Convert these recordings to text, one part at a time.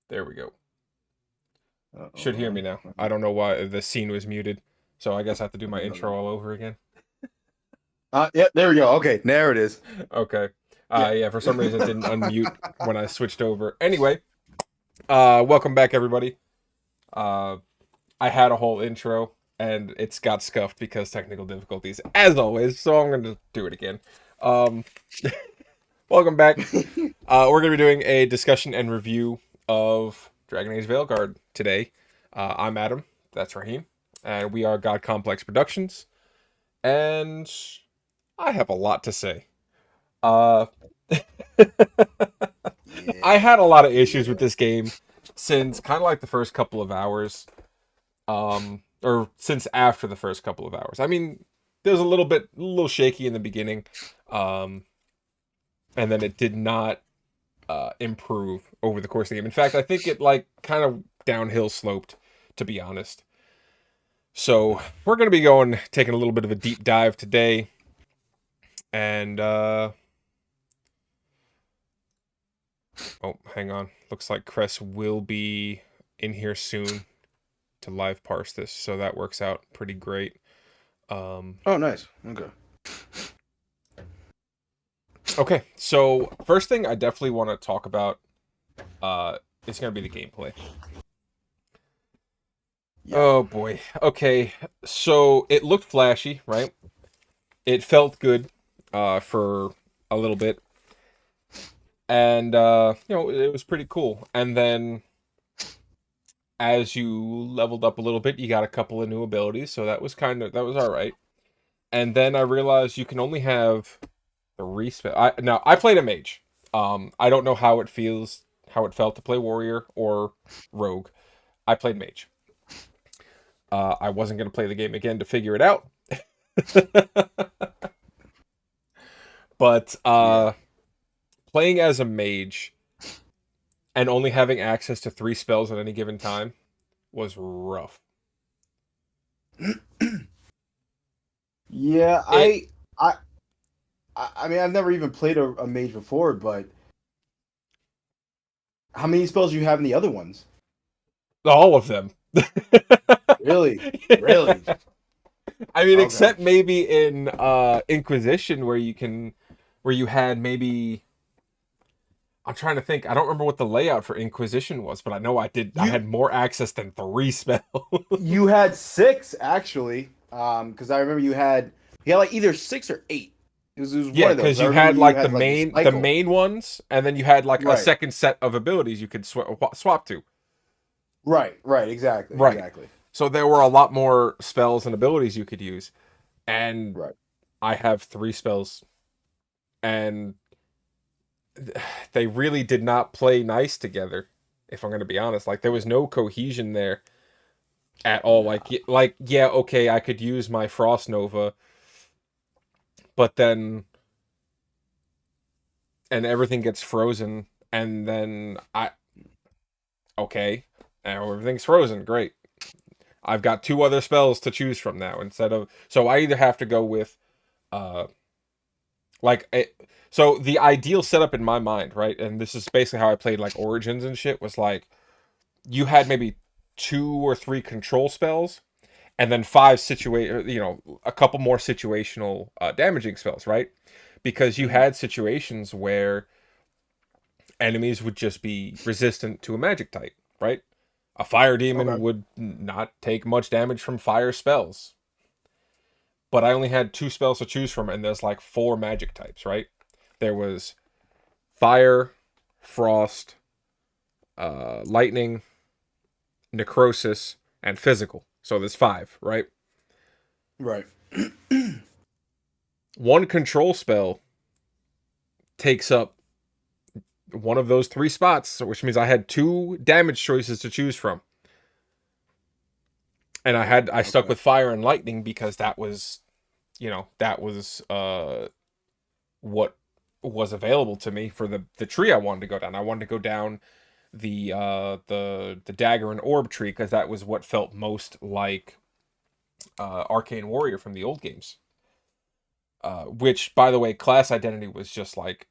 There we go. Should hear me Uh-oh. now. I don't know why the scene was muted, so I guess I have to do my intro No. all over again. Yeah, there we go. Okay, there it is. Okay. Yeah. Yeah, for some reason it didn't unmute when I switched over. Anyway, welcome back everybody. Uh, I had a whole intro and it's got scuffed because technical difficulties, as always. So I'm going to do it again. Um, welcome back. We're going to be doing a discussion and review of Dragon Age Veilguard today. I'm Adam. That's Raheem, and we are God Complex Productions. And I have a lot to say. Uh, I Yeah. had a lot of issues with Yeah. this game since kind of like the first couple of hours, or since after the first couple of hours. I mean, there was a little shaky in the beginning, um, and then it did not improve over the course of the game. In fact, I think it like kind of downhill sloped, to be honest. So we're gonna be taking a little bit of a deep dive today, and oh, hang on. Looks like Cress will be in here soon to live parse this, so that works out pretty great. Um, Oh, nice. Okay. okay, so first thing I definitely want to talk about is going to be the gameplay. Yeah. Oh boy. Okay, so it looked flashy, right? It felt good for a little bit, and it was pretty cool. And then as you leveled up a little bit, you got a couple of new abilities, so that was all right. And then I realized you can only have three spell. Now I played a mage. I don't know how it felt to play warrior or rogue. I played mage. I wasn't gonna play the game again to figure it out, but Yeah. playing as a mage and only having access to three spells at any given time was rough. Yeah, It I mean, I've never even played a mage before, but how many spells do you have in the other ones? all of them. Really? Really? I mean, Okay. except maybe in Inquisition where you had maybe I'm trying to think. I don't remember what the layout for Inquisition was, but I know I You had more access than three spells. you had six actually, because I remember you had like either six or eight. It was Yeah, one of those. because I you remember had you like had like the the cycle. main ones, and then you had like a Right. second set of abilities you could swap to. Right. Right. Exactly. Right. Exactly. So there were a lot more spells and abilities you could use, and Right. I have three spells, and they really did not play nice together. If I'm going to be honest, like there was no cohesion there at all. Nah. Like yeah, okay, I could use my Frost Nova, but then and everything gets frozen, and then I okay, now everything's frozen. Great. I've got two other spells to choose from now instead of so I either have to go with uh like so the ideal setup in my mind, right? And this is basically how I played like Origins and shit was like you had maybe two or three control spells and then a couple more situational damaging spells, right? Because you Mhm. had situations where enemies would just be resistant to a magic type, right? A fire demon Okay. would not take much damage from fire spells. But I only had two spells to choose from, and there's like four magic types, right? There was fire, frost, lightning, necrosis, and physical. So there's five, right? Right. One control spell takes up one of those three spots, which means I had two damage choices to choose from. And I stuck Okay. with fire and lightning because that was what was available to me for the tree I wanted to go down. I wanted to go down the dagger and orb tree because that was what felt most like Arcane Warrior from the old games. Which, by the way, class identity was just like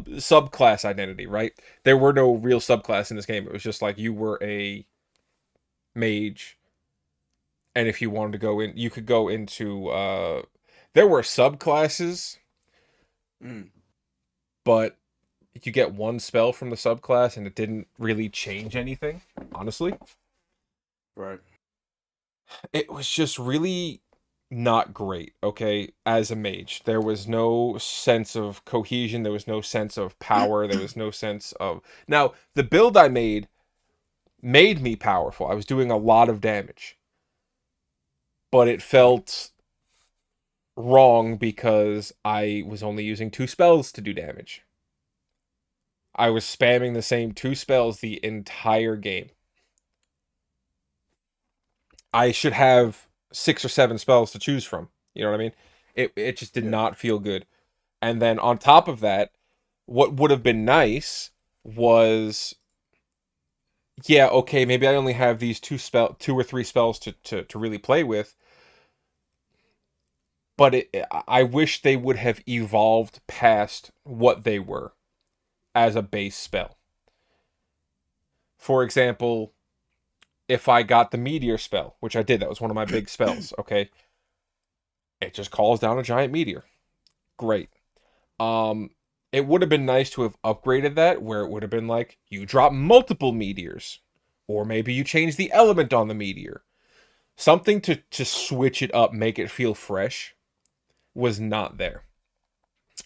subclass identity, right? There were no real subclass in this game. It was just like you were a mage, and if you wanted to go in, you could go into. There were subclasses, Mm. but you get one spell from the subclass, and it didn't really change anything. Honestly, Right. it was just really not great, okay, as a mage. There was no sense of cohesion, there was no sense of power, there was no sense of now the build I made me powerful. I was doing a lot of damage. But it Right. felt wrong because I was only using two spells to do damage. I was spamming the same two spells the entire game. I should have six or seven spells to choose from. You know what I mean? It just did Yeah. not feel good. And then on top of that, what would have been nice was yeah, okay, maybe I only have these two or three spells to really play with, but I wish they would have evolved past what they were as a base spell. For example, if I got the meteor spell, which I did, that was one of my big spells, okay? It just calls down a giant meteor. Great. Um, it would have been nice to have upgraded that where it would have been like you drop multiple meteors, or maybe you change the element on the meteor. Something to switch it up, make it feel fresh, was not there.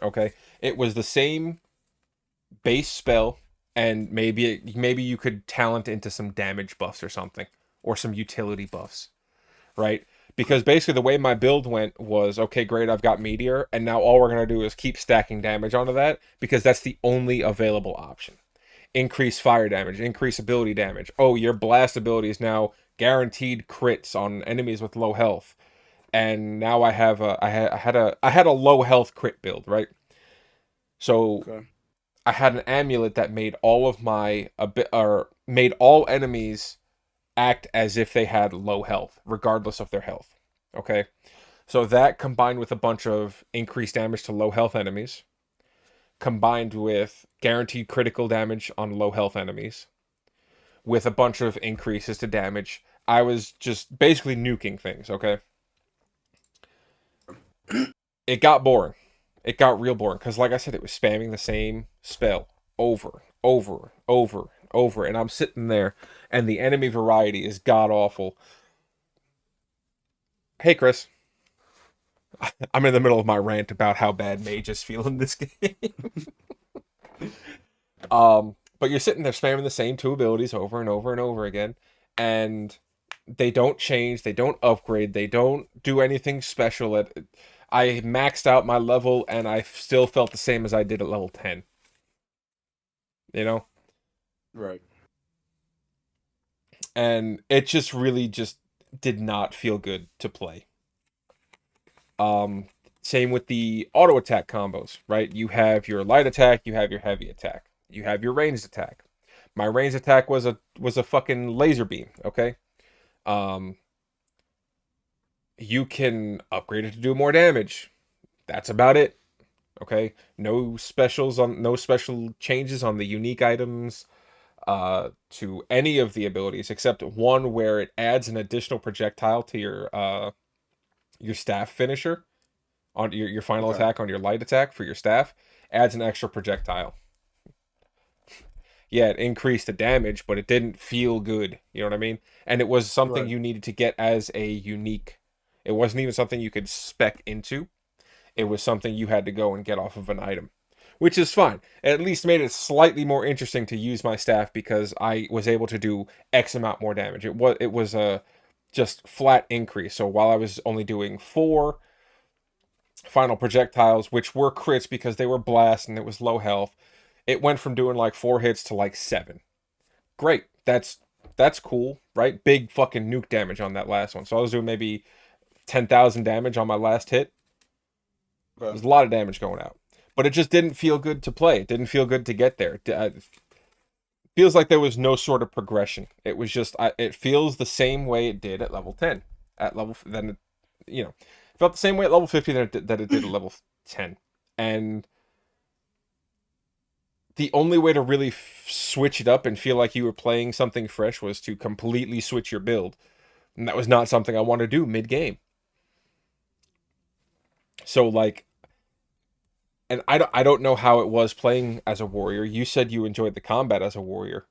Okay, it was the same base spell and maybe you could talent into some damage buffs or something, or some utility buffs, right? Because basically the way my build went was, okay, great, I've got Meteor, and now all we're going to do is keep stacking damage onto that, because that's the only available option. Increase fire damage, increase ability damage. Oh, your blast ability is now guaranteed crits on enemies with low health. And now I had a low health crit build, right? So Okay. I had an amulet that made all of my a bit or made all enemies act as if they had low health, regardless of their health. Okay? So that combined with a bunch of increased damage to low health enemies, combined with guaranteed critical damage on low health enemies, with a bunch of increases to damage, I was just basically nuking things, okay? It got boring. It got real boring because, like I said, it was spamming the same spell over, and I'm sitting there, and the enemy variety is god awful. Hey, Chris, I'm in the middle of my rant about how bad mages feel in this game. But you're sitting there spamming the same two abilities over and over and over again, and they don't change, they don't upgrade, they don't do anything special. I maxed out my level, and I still felt the same as I did at level 10. You know, Right. and it just really just did not feel good to play. Um, Same with the auto attack combos, right? You have your light attack, you have your heavy attack, you have your ranged attack. My ranged attack was a fucking laser beam, okay? Um, you can upgrade it to do more damage. That's about it. Okay? No special changes on the unique items to any of the abilities except one where it adds an additional projectile to your staff finisher on your final Okay. attack on your light attack for your staff, adds an extra projectile. Yeah, it increased the damage, but it didn't feel good. You know what I mean? And it was something Right. you needed to get as a unique. It wasn't even something you could spec into. It was something you had to go and get off of an item, which is fine. It at least made it slightly more interesting to use my staff because I was able to do X amount more damage. It was a just flat increase. So while I was only doing 4 final projectiles, which were crits because they were blast and it was low health, it went from doing like 4 hits to like 7. Great. That's cool, right? Big fucking nuke damage on that last one. So I was doing maybe 10,000 damage on my last hit. Okay. There's a lot of damage going out. But it just didn't feel good to play. It didn't feel good to get there. It feels like there was no sort of progression. It was just it feels the same way it did at level 10. At level then it felt the same way at level 50 that it did at level 10. And the only way to really switch it up and feel like you were playing something fresh was to completely switch your build. And that was not something I want to do mid-game. So like, and I don't know how it was playing as a warrior. You said you enjoyed the combat as a warrior.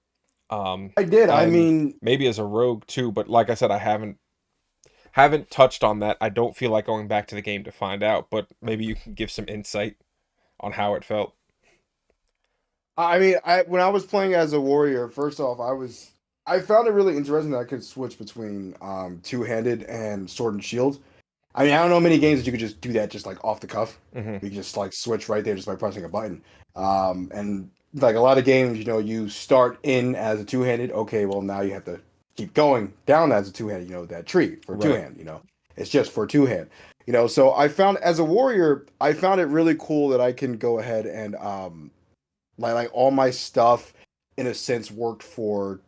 I did. I And mean, maybe as a rogue too, but like I said, I haven't touched on that. I don't feel like going back to the game to find out, but maybe you can give some insight on how it felt. I when I was playing as a warrior, first off, I found it really interesting that I could switch between two-handed and sword and shield. I mean, I don't know many games that you could just do that just like off the cuff. Hmm. You can just like switch right there just by pressing a button. And like a lot of games, you start in as a two-handed. Okay, well now you have to keep going down as a two-handed. That tree for Right. two-hand. It's just for two-hand. So I found as a warrior, I found it really cool that I can go ahead and like all my stuff in a sense worked for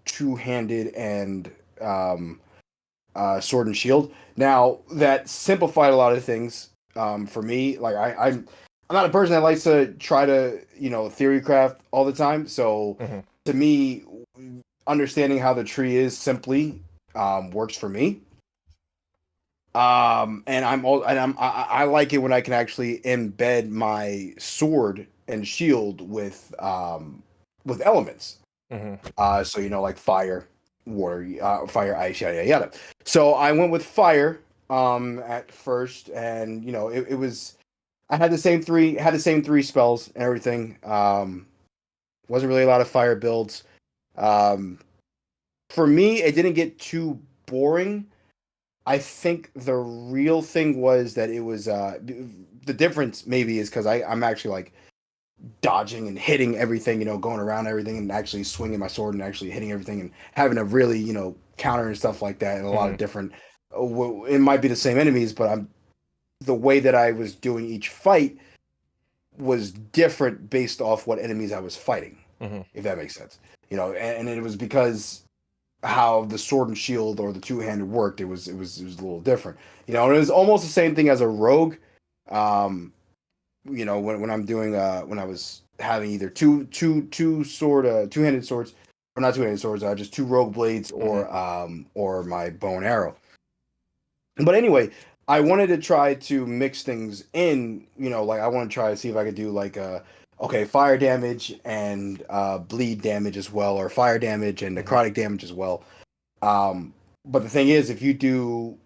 two-handed and um sword and shield. Now that simplified a lot of things for me. Like I'm not a person that likes to try to theory craft all the time. So Hmm. to me, understanding how the tree is simply works for me. And I like it when I can actually embed my sword and shield with elements. Hmm. So like fire, water, fire, ice, yada yada yada. So I went with fire at first, and it was I had the same three spells and everything. Wasn't really a lot of fire builds. Um, for me, it didn't get too boring. I think the real thing was that it was the difference maybe is because I'm actually like dodging and hitting everything, going around everything and actually swinging my sword and actually hitting everything and having a really, counter and stuff like that and a lot of Hmm. different. It might be the same enemies, but the way that I was doing each fight was different based off what enemies I was fighting, Hmm. if that makes sense. And it was because how the sword and shield or the two handed worked. It was a little different. And it was almost the same thing as a rogue. Um, when I'm doing when I was having either two handed swords or not two handed swords, just two rogue blades Hmm. or my bow and arrow. But anyway, I wanted to try to mix things in. Like I want to try to see if I could do like okay, fire damage and bleed damage as well, or fire damage and Hmm. necrotic damage as well. But the thing is, if you do,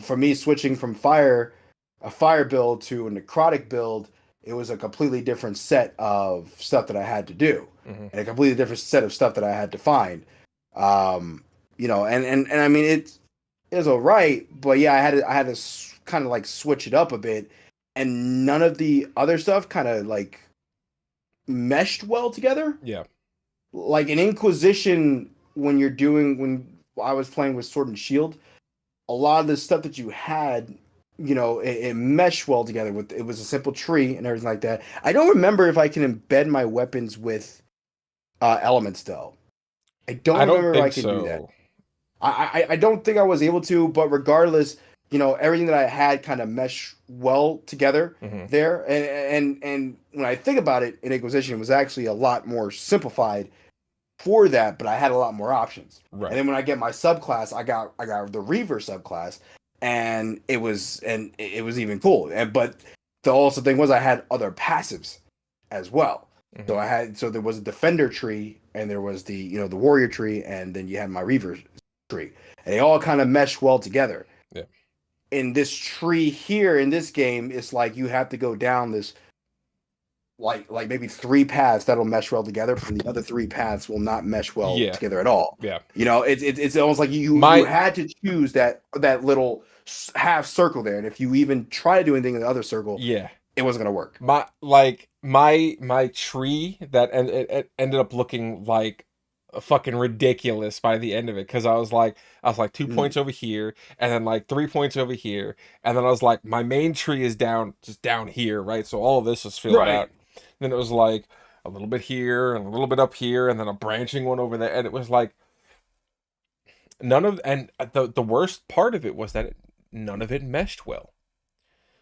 for me, switching from a fire build to a necrotic build, it was a completely different set of stuff that I had to do, Hmm. and a completely different set of stuff that I had to find. And I mean it was all right, but yeah, I had to kind of like switch it up a bit, and none of the other stuff kind of like meshed well together. Yeah. Like an Inquisition, when I was playing with Sword and Shield, a lot of the stuff that you had, it meshed well together. With it was a simple tree and everything like that. I don't remember if I can embed my weapons with elements though. I don't I don't remember if I think can do that. so. I don't think I was able to, but regardless, everything that I had kind of meshed well together Hmm. there. And when I think about it, in Inquisition, it was actually a lot more simplified for that, but I had a lot more options. And Right. then when I get my subclass, I got the Reaver subclass, and it was even cool. But the also thing was I had other passives as well. Hmm. So there was a defender tree, and there was the warrior tree, and then you had my Reaver tree, and they all kind of mesh well together. Yeah. In this tree here in this game, it's like you have to go down this like maybe three paths that'll mesh well together, and the other three paths will not mesh well Yeah. together at all. Yeah. It's almost like you My had to choose that little half circle there, and if you even try to do anything in the other circle, yeah. it wasn't gonna work. My tree that it ended up looking like fucking ridiculous by the end of it because I was like 2 points Mm, over here and then like 3 points over here and then I was like my main tree is down just down here, right? So all of this was filled right. out. Then it was like a little bit here and a little bit up here and then a branching one over there and it was like none of and the worst part of it was that none of it meshed well,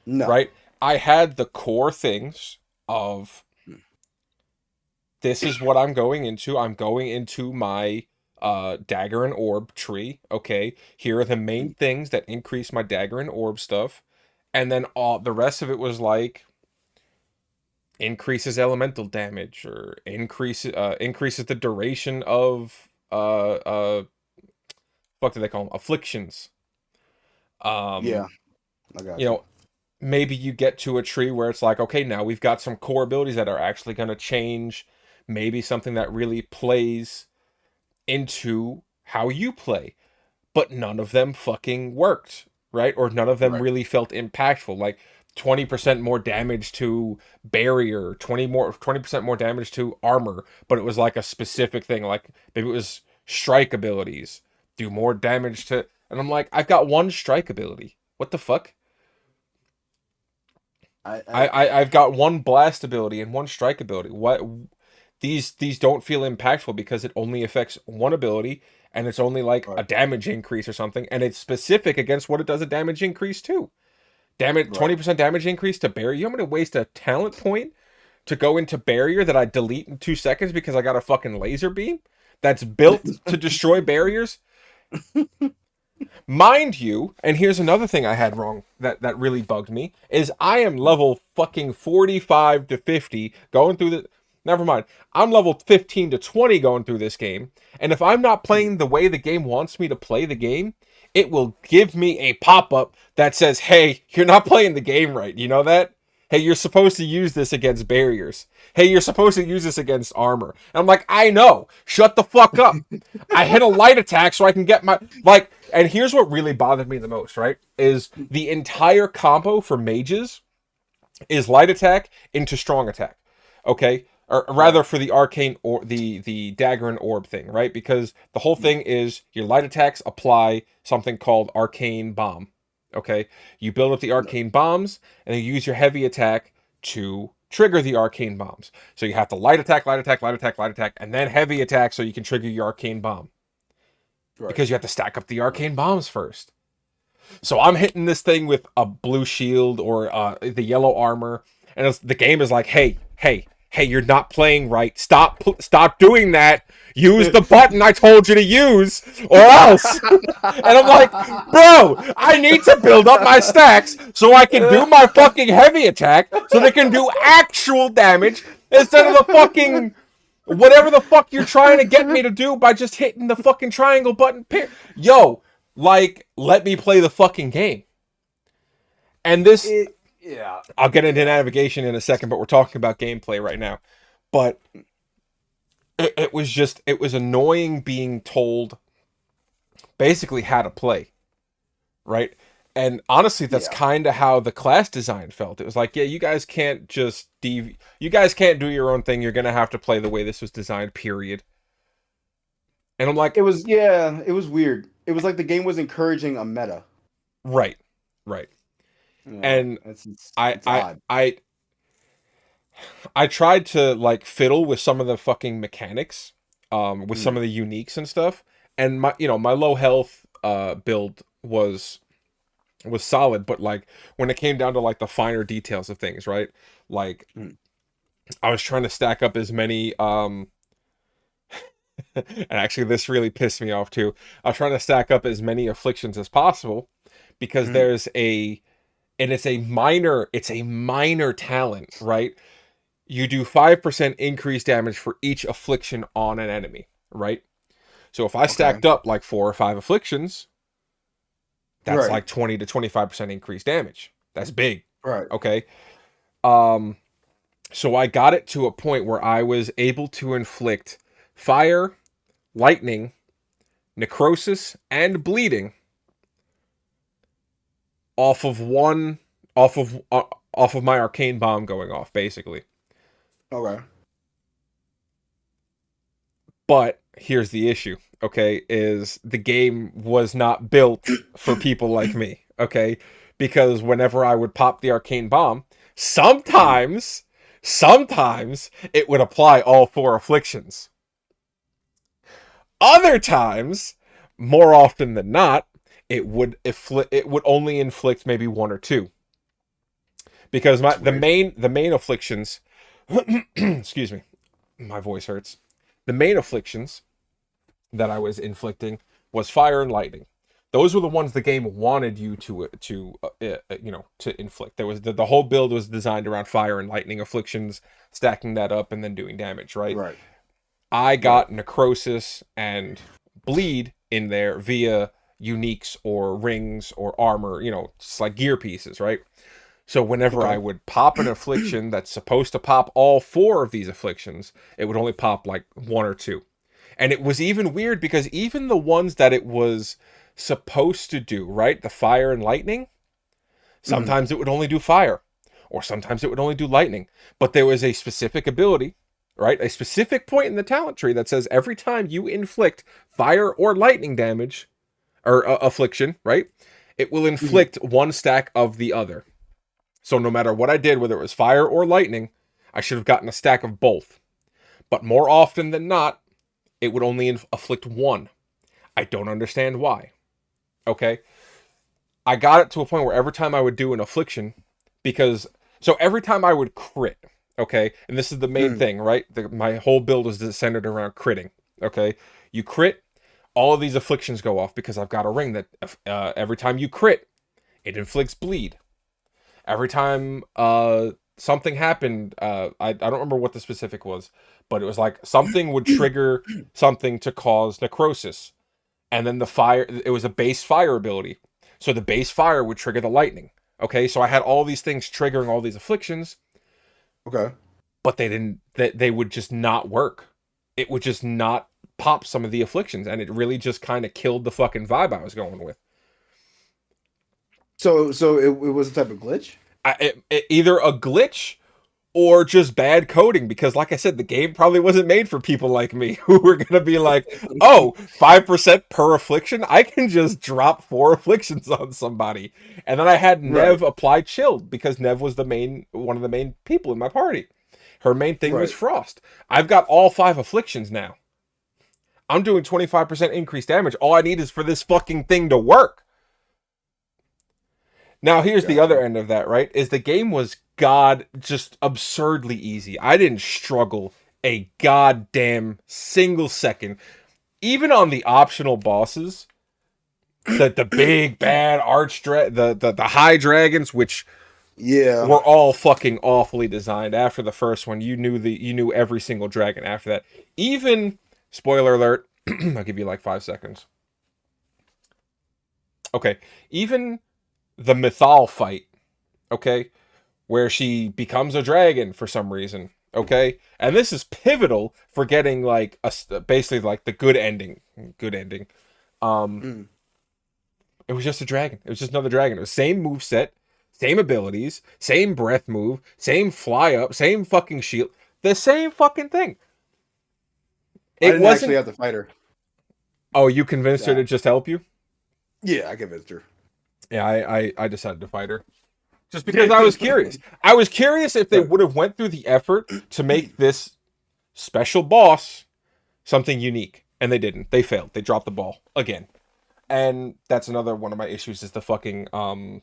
No. right? I had the core things of this is what I'm going into. I'm going into my dagger and orb tree. Okay, here are the main things that increase my dagger and orb stuff, and then all the rest of it was like increases elemental damage or increases the duration of what do they call them, afflictions. Yeah, Um, I you got you. know, maybe you get to a tree where it's like, okay, now we've got some core abilities that are actually going to change. Maybe something that really plays into how you play, but none of them fucking worked, right? Or none of them Right. really felt impactful. Like 20% more damage to barrier, 20% more damage to armor, but it was like a specific thing. Like maybe it was strike abilities do more damage to, and I'm like, I've got one strike ability. What the fuck? I, I, I I I've got one blast ability and one strike ability. What these don't feel impactful because it only affects one ability and it's only like a right, damage increase or something and it's specific against what it does a damage increase to. Damage right. 20% damage increase to barrier. You want me to waste a talent point to go into barrier that I delete in 2 seconds because I got a fucking laser beam that's built to destroy barriers? Mind you, and here's another thing I had wrong that really bugged me is I am level fucking 45 to 50 going through the never mind. I'm level 15 to 20 going through this game, and if I'm not playing the way the game wants me to play the game, it will give me a pop-up that says, "Hey, you're not playing the game right." You know that? Hey, you're supposed to use this against barriers. Hey, you're supposed to use this against armor. And I'm like, I know. Shut the fuck up. I hit a light attack so I can get my like. And here's what really bothered me the most, right? Is the entire combo for mages is light attack into strong attack. Okay? Or rather for the arcane or the dagger and orb thing, right? Because the whole thing is your light attacks apply something called arcane bomb. Okay? You build up the arcane bombs and you use your heavy attack to trigger the arcane bombs. So you have to light attack, light attack, light attack, light attack, and then heavy attack so you can trigger your arcane bomb. Right. Because you have to stack up the arcane bombs first. So I'm hitting this thing with a blue shield or the yellow armor, and the game is like, hey, you're not playing right. Stop doing that. Use the button I told you to use, or else. And I'm like, bro, I need to build up my stacks so I can do my fucking heavy attack, so they can do actual damage instead of the fucking whatever the fuck you're trying to get me to do by just hitting the fucking triangle button. Yo. Like, let me play the fucking game. And this... yeah. I'll get into navigation in a second, but we're talking about gameplay right now. But it was annoying being told basically how to play. Right? And honestly, that's kind of how the class design felt. It was like, yeah, you guys can't just... you guys can't do your own thing. You're going to have to play the way this was designed, period. And I'm like... It was weird. It was like the game was encouraging a meta. Right. Yeah, and it's odd. I tried to like fiddle with some of the fucking mechanics, with some of the uniques and stuff. And my low health build was solid, but like when it came down to like the finer details of things, right? Like I was trying to stack up as many and actually this really pissed me off too. I was trying to stack up as many afflictions as possible because it's a minor talent, right? You do 5% increased damage for each affliction on an enemy, right? So if I stacked up like 4 or 5 afflictions, that's like 20 to 25% increased damage. That's big. Right. Okay. So I got it to a point where I was able to inflict fire, lightning, necrosis, and bleeding off of my arcane bomb going off, basically. Okay. But here's the issue, okay, is the game was not built for people like me, okay? Because whenever I would pop the arcane bomb, sometimes it would apply all 4 afflictions. Other times, more often than not, it would only inflict maybe 1 or 2. Because the main afflictions excuse me, my voice hurts. The main afflictions that I was inflicting was fire and lightning. Those were the ones the game wanted you to inflict. There was the whole build was designed around fire and lightning afflictions, stacking that up and then doing damage, right? Right. I got necrosis and bleed in there via uniques or rings or armor, just like gear pieces, right? So whenever I would pop an affliction that's supposed to pop all 4 of these afflictions, it would only pop like 1 or 2. And it was even weird because even the ones that it was supposed to do, right? The fire and lightning, sometimes it would only do fire, or sometimes it would only do lightning. But there was a specific ability, right? A specific point in the talent tree that says every time you inflict fire or lightning damage, or affliction, right? It will inflict 1 stack of the other. So no matter what I did, whether it was fire or lightning, I should have gotten a stack of both. But more often than not, it would only afflict 1. I don't understand why. Okay? I got it to a point where every time I would do an affliction, so every time I would crit, okay? And this is the main thing, right? My whole build is centered around critting, okay? You crit, all of these afflictions go off because I've got a ring that every time you crit, it inflicts bleed. Every time something happened, I don't remember what the specific was, but it was like something would trigger something to cause necrosis. And then it was a base fire ability. So the base fire would trigger the lightning. Okay, so I had all these things triggering all these afflictions, Okay. but they would just not work. It would just not pop some of the afflictions, and it really just kind of killed the fucking vibe I was going with. So it was a type of glitch? Either a glitch or just bad coding, because like I said, the game probably wasn't made for people like me who were gonna be like, oh, 5% per affliction, I can just drop 4 afflictions on somebody. And then I had Nev apply chilled, because Nev was one of the main people in my party. Her main thing was frost. I've got all 5 afflictions now. I'm doing 25% increased damage. All I need is for this fucking thing to work. Now, here's the other end of that, right? Is the game was just absurdly easy. I didn't struggle a goddamn single second. Even on the optional bosses, the big bad the high dragons, which were all fucking awfully designed. After the first one, you knew every single dragon after that. Even, spoiler alert, I'll give you like 5 seconds. Okay, even the Mythal fight, okay, where she becomes a dragon for some reason, okay, and this is pivotal for getting like basically like the good ending. It was just a dragon. It was just another dragon. It was same move set, same abilities, same breath move, same fly up, same fucking shield, the same fucking thing. I didn't actually have to fight her. Oh, you convinced her to just help you? Yeah, I convinced her. Yeah, I decided to fight her. Just because I was curious. I was curious if they would have went through the effort to make this special boss something unique. And they didn't. They failed. They dropped the ball again. And that's another one of my issues, is the fucking the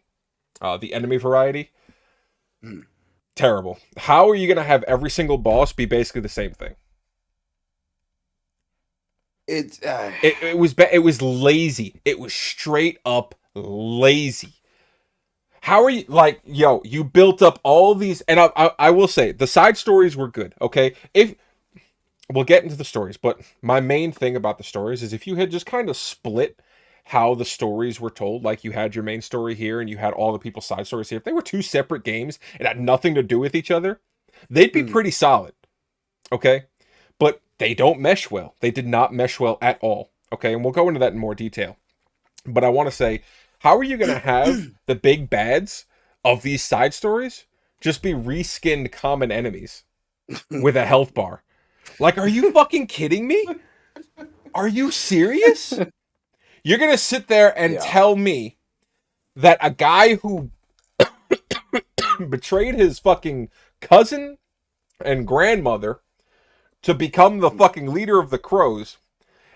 enemy variety. Terrible. How are you gonna have every single boss be basically the same thing? It was lazy. It was straight up lazy. How are you, like, yo, you built up all these, and I will say the side stories were good, okay? If we'll get into the stories, but my main thing about the stories is if you had just kind of split how the stories were told, like you had your main story here and you had all the people's side stories here, if they were 2 separate games and had nothing to do with each other, they'd be pretty solid, okay? But they don't mesh well. They did not mesh well at all, okay? And we'll go into that in more detail. But I want to say, how are you going to have the big bads of these side stories just be reskinned common enemies with a health bar? Like, are you fucking kidding me? Are you serious? You're going to sit there and tell me that a guy who betrayed his fucking cousin and grandmother to become the fucking leader of the Crows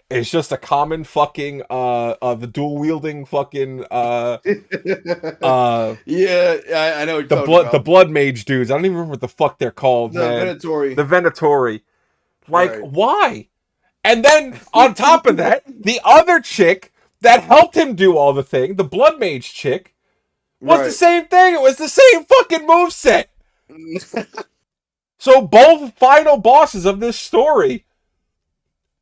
is just a common fucking the dual wielding fucking I know the blood mage dudes. I don't even remember what the fuck they're called. The Venatori. The Venatori. Like, why? And then on top of that, the other chick that helped him do all the thing, the blood mage chick, was the same thing. It was the same fucking moveset. So both final bosses of this story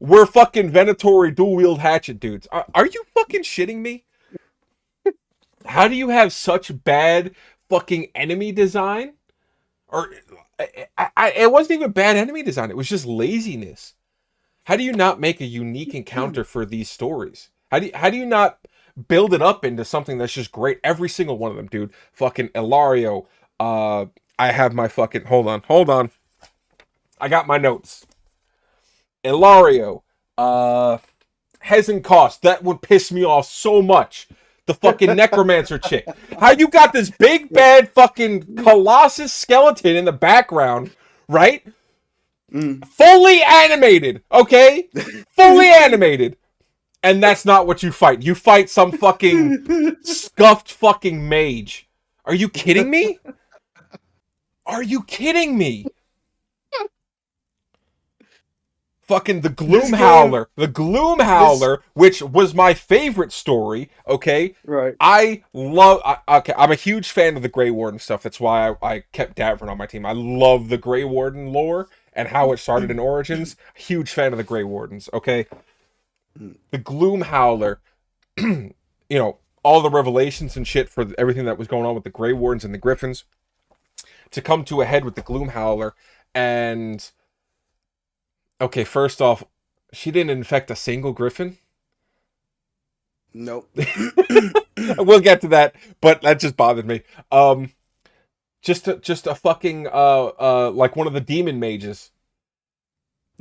were fucking Venatori dual wield hatchet dudes. Are you fucking shitting me? How do you have such bad fucking enemy design? Or it wasn't even bad enemy design. It was just laziness. How do you not make a unique encounter for these stories? How do you not build it up into something that's just great? Every single one of them, dude. Fucking Ilario. I have my fucking... Hold on. I got my notes. Ilario. Hezen Cost. That would piss me off so much. The fucking necromancer chick. How you got this big bad fucking colossus skeleton in the background, right? Fully animated, okay? Fully animated. And that's not what you fight. You fight some fucking scuffed fucking mage. Are you kidding me? Are you kidding me? Fucking the Gloom Howler. The Gloom Howler, which was my favorite story, okay? Right. I love... Okay, I'm a huge fan of the Grey Warden stuff. That's why I kept Davern on my team. I love the Grey Warden lore and how it started in Origins. Huge fan of the Grey Wardens, okay? The Gloom Howler, you know, all the revelations and shit for everything that was going on with the Grey Wardens and the Griffins to come to a head with the Gloom Howler. And okay, first off, she didn't infect a single Griffin. Nope. We'll get to that, but that just bothered me. Just a fucking like one of the demon mages.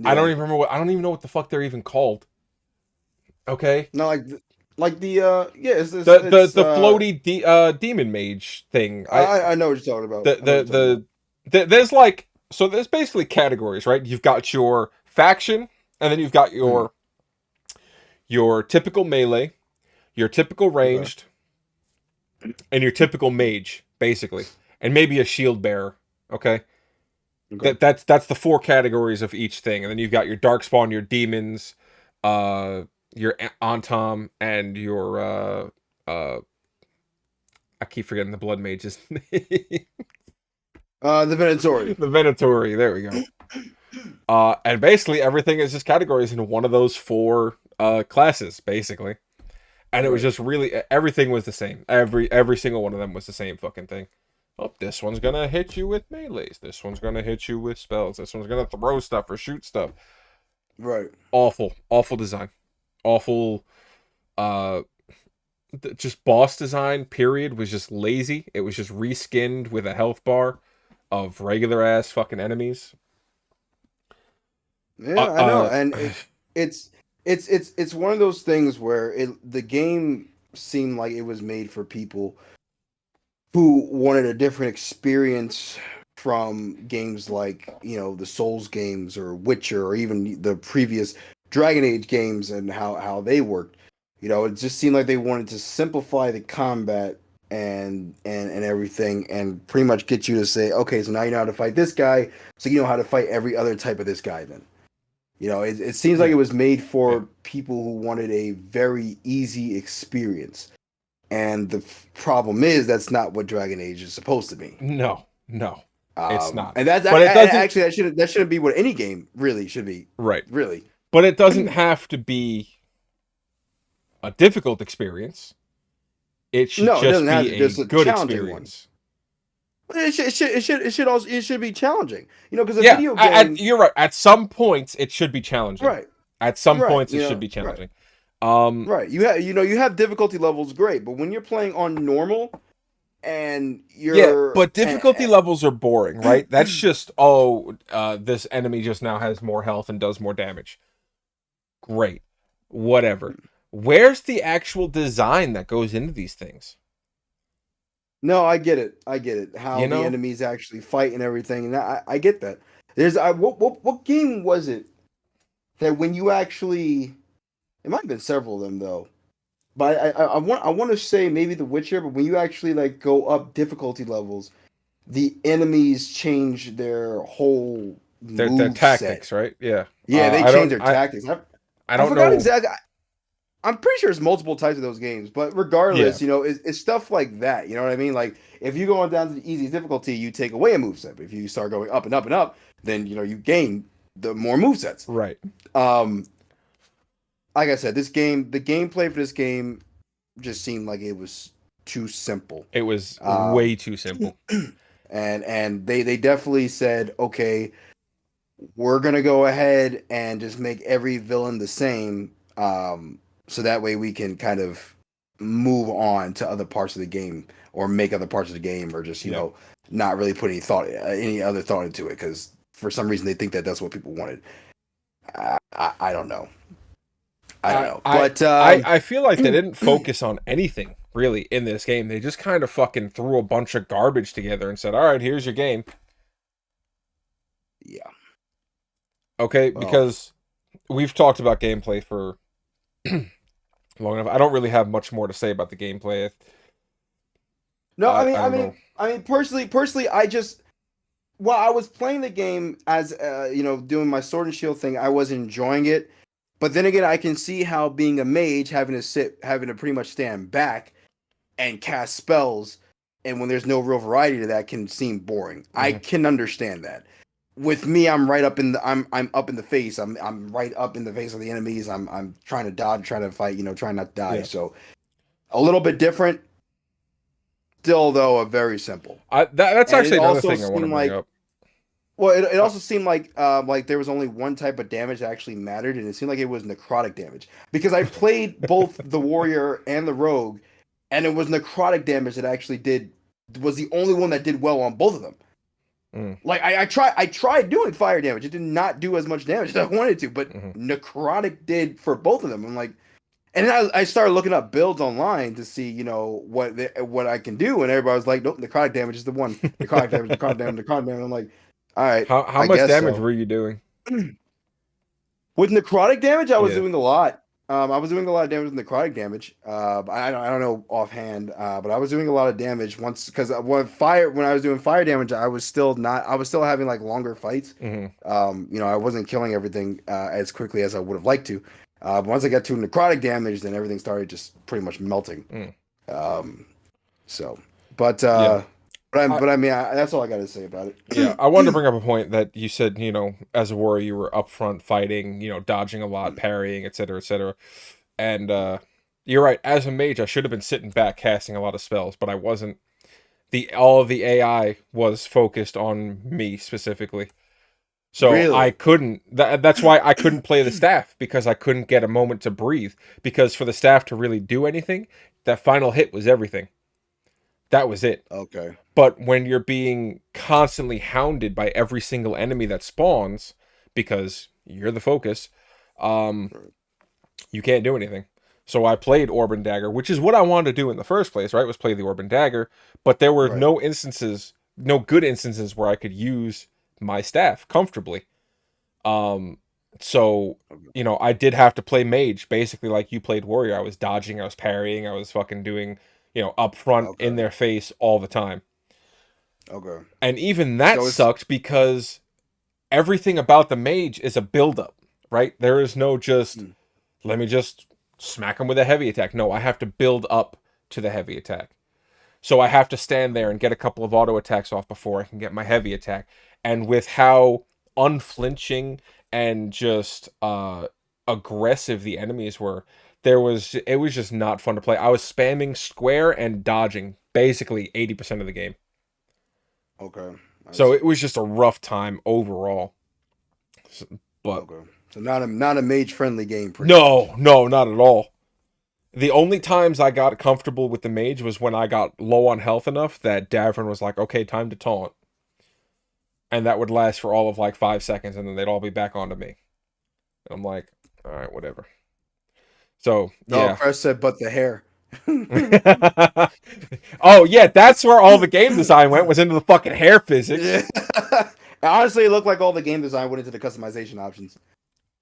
I don't Yeah. even remember I don't even know what the fuck they're even called. Okay, No, like the yeah, the floaty demon mage thing. I know what you're talking about. The I know what you're talking about. there's like, so there's basically categories, right? You've got your faction, and then you've got Mm, your typical melee, your typical okay. ranged, and your typical mage, basically, and maybe a shield bearer. Okay, Okay. that's the four categories of each thing, and then you've got your darkspawn, your demons, uh, your Antom, and your I keep forgetting the blood mages. The The Venatori. Venatori. There we go. And basically everything is just categories into one of those four classes, basically. And it was Right. just really everything was the same. Every single one of them was the same fucking thing. Oh, this one's gonna hit you with melees. This one's gonna hit you with spells. This one's gonna throw stuff or shoot stuff. Right. Awful, awful design. Awful. Uh, just boss design. Period was just lazy. It was just reskinned with a health bar of regular ass fucking enemies. Uh, Yeah, I know, uh, and it's it's one of those things where the game seemed like it was made for people who wanted a different experience from games like, the Souls games or Witcher or even the previous Dragon Age games and how they worked. It just seemed like they wanted to simplify the combat and everything and pretty much get you to say, okay, so now you know how to fight this guy, so you know how to fight every other type of this guy then. It seems like yeah, it was made yeah. for people who wanted a very easy experience. And the problem is that's not what Dragon Age is supposed to be. No, no, it's not. And that's But it doesn't. actually that shouldn't be what any game really should be. Right. Really. But it doesn't have to be a difficult experience. It should No, it just doesn't have be to. a Just a good challenging one. experience. It should be challenging. Because a Yeah, video game, you're right. At some points, it should be challenging. right, At some right, points, it should be right, challenging. Um, right. You have difficulty levels, great, but when you're playing on normal and yeah, you're but difficulty levels are boring, right? That's just, this enemy just now has more health and does more damage. Great, whatever. Where's the actual design that goes into these things? No, I get it. I get it. How You the know? enemies actually fight and everything, and I get that. What game was it that when you actually, it might have been several of them though, but I want to say maybe The Witcher, but when you actually like go up difficulty levels, the enemies change their whole Their move set. tactics, right? Yeah. Yeah, they I change don't their tactics. I I don't forgot know. exactly. I'm pretty sure it's multiple types of those games, but Yeah. regardless, it's stuff like that. You know what I mean? Like if you go on down to the easy difficulty, you take away a moveset. But if you start going up and up and up, then you gain the more movesets. Right. Um, like I said, the gameplay for this game just seemed like it was too simple. It was Um, way too simple. and they definitely said, okay, we're gonna go ahead and just make every villain the same, so that way we can kind of move on to other parts of the game or make other parts of the game or just Yeah. not really put any other thought into it because for some reason they think that that's what people wanted. I don't know. I don't I know, I but I feel like they didn't focus on anything really in this game. They just kind of fucking threw a bunch of garbage together and said, "All right, here's your game." yeah. Okay, Well, because we've talked about gameplay for long enough. I don't really have much more to say about the gameplay. no, I don't know. personally, I just while I was playing the game as doing my sword and shield thing, I was enjoying it. But then again, I can see how being a mage, having to pretty much stand back and cast spells, and when there's no real variety to that, can seem boring. I Mhm. can understand that. With me, I'm right up in the I'm up in the face. I'm right up in the face of the enemies. I'm trying to dodge, trying to fight. Trying not to die. Yeah. So A little bit different, still though, a very simple. That's And it actually another also thing I want to seemed bring like up. well, it Uh, also seemed like there was only one type of damage that actually mattered, and it seemed like it was necrotic damage. Because I played both the warrior and the rogue, and it was necrotic damage that actually did was the only one that did well on both of them. mm, Like I tried doing fire damage. It did not do as much damage as I wanted to, but mhm. necrotic did for both of them. I'm like, and then I started looking up builds online to see, what I can do, and everybody was like, nope, necrotic damage is the one. Necrotic damage, necrotic damage, necrotic damage. I'm like, all right, How I much guess damage so. were you doing? With necrotic damage, I was Yeah. doing a lot. I was doing a lot of damage with necrotic damage. I don't know offhand, but I was doing a lot of damage once because when I was doing fire damage, I was still having like longer fights. Hmm. I wasn't killing everything as quickly as I would have liked to. But once I got to necrotic damage, then everything started just pretty much melting. Mm. Um, so, but Yeah. uh, I, but I mean, that's all I got to say about yeah. it. I wanted to bring up a point that you said, as a warrior, you were up front fighting, dodging a lot, parrying, etc., etc. And you're right. As a mage, I should have been sitting back casting a lot of spells, but I wasn't. All of the AI was focused on me specifically. So I Really? couldn't. That's why I couldn't play the staff because I couldn't get a moment to breathe. Because for the staff to really do anything, that final hit was everything. That was it. Okay. But when you're being constantly hounded by every single enemy that spawns, because you're the focus, um, Right. you can't do anything. So I played Orb and Dagger, which is what I wanted to do in the first place, right? Was play the Orb and Dagger, but there were Right. no instances, no good instances where I could use my staff comfortably. Um, so Okay. I did have to play mage, basically like you played warrior. I was dodging, I was parrying, I was fucking doing, up front in Okay. their face all the time. Okay. And even that So it's sucked because everything about the mage is a buildup, right? There is no just mm, let me just smack him with a heavy attack. No, I have to build up to the heavy attack. So I have to stand there and get a couple of auto attacks off before I can get my heavy attack. And with how unflinching and just aggressive the enemies were, it was just not fun to play. I was spamming square and dodging basically 80% of the game. okay. I So see. it was just a rough time overall. But Okay. So not a mage friendly game, pretty much. no, no, not at all. The only times I got comfortable with the mage was when I got low on health enough that Davern was like, okay, time to taunt. And that would last for all of like 5 seconds and then they'd all be back onto me. And I'm like, all right, whatever. So, No, yeah. Crest said, but the hair. Oh, yeah, that's where all the game design went, was into the fucking hair physics. Yeah. Honestly, it looked like all the game design went into the customization options.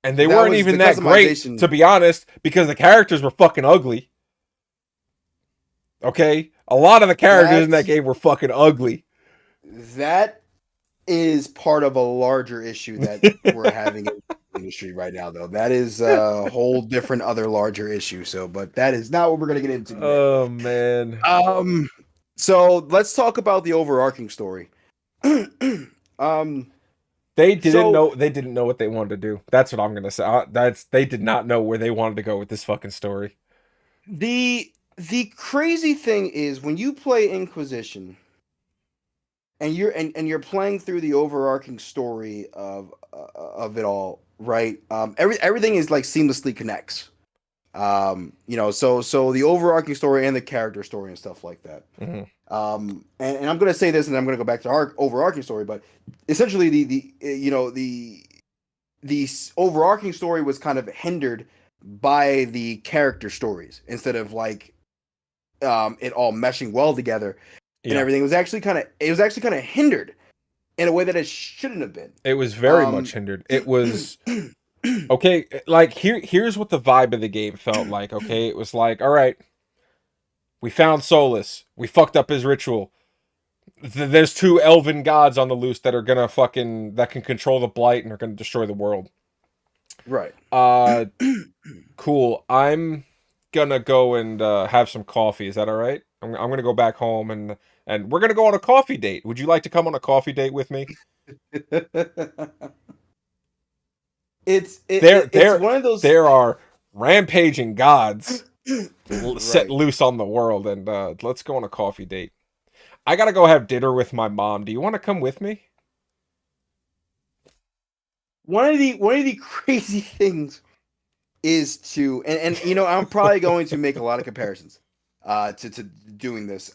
And they That weren't was even the that great, customization. to be honest, because the characters were fucking ugly. Okay? A lot of the characters in That that game were fucking ugly. that is part of a larger issue that we're having in the industry right now, though. That is a whole different other larger issue. So, but that is not what we're gonna get into today. Oh, man. Um, so let's talk about the overarching story. um, so They didn't know what they wanted to do. That's what I'm gonna say. They did not know where they wanted to go with this fucking story. the crazy thing is when you play Inquisition and you're playing through the overarching story of it all, right? Everything is like seamlessly connects. So the overarching story and the character story and stuff like that. Hmm. And I'm gonna say this, and I'm gonna go back to our overarching story, but essentially the overarching story was kind of hindered by the character stories instead of like it all meshing well together and Yeah, everything. It was actually kind of hindered in a way that it shouldn't have been. it was very Um, much hindered. It was okay. Like here's what the vibe of the game felt like. Okay, it was like, all right, we found Solus. We fucked up his ritual. There's two elven gods on the loose that are gonna fucking that can control the blight and are gonna destroy the world. right. Uh, cool. I'm gonna go and have some coffee. Is that all right? I'm gonna go back home and we're gonna go on a coffee date. Would you like to come on a coffee date with me? it's it, There it- it's there one of those. there are rampaging gods set Right. loose on the world, and let's go on a coffee date. I gotta go have dinner with my mom. Do you want to come with me? One of the crazy things is to and you know I'm probably going to make a lot of comparisons to doing this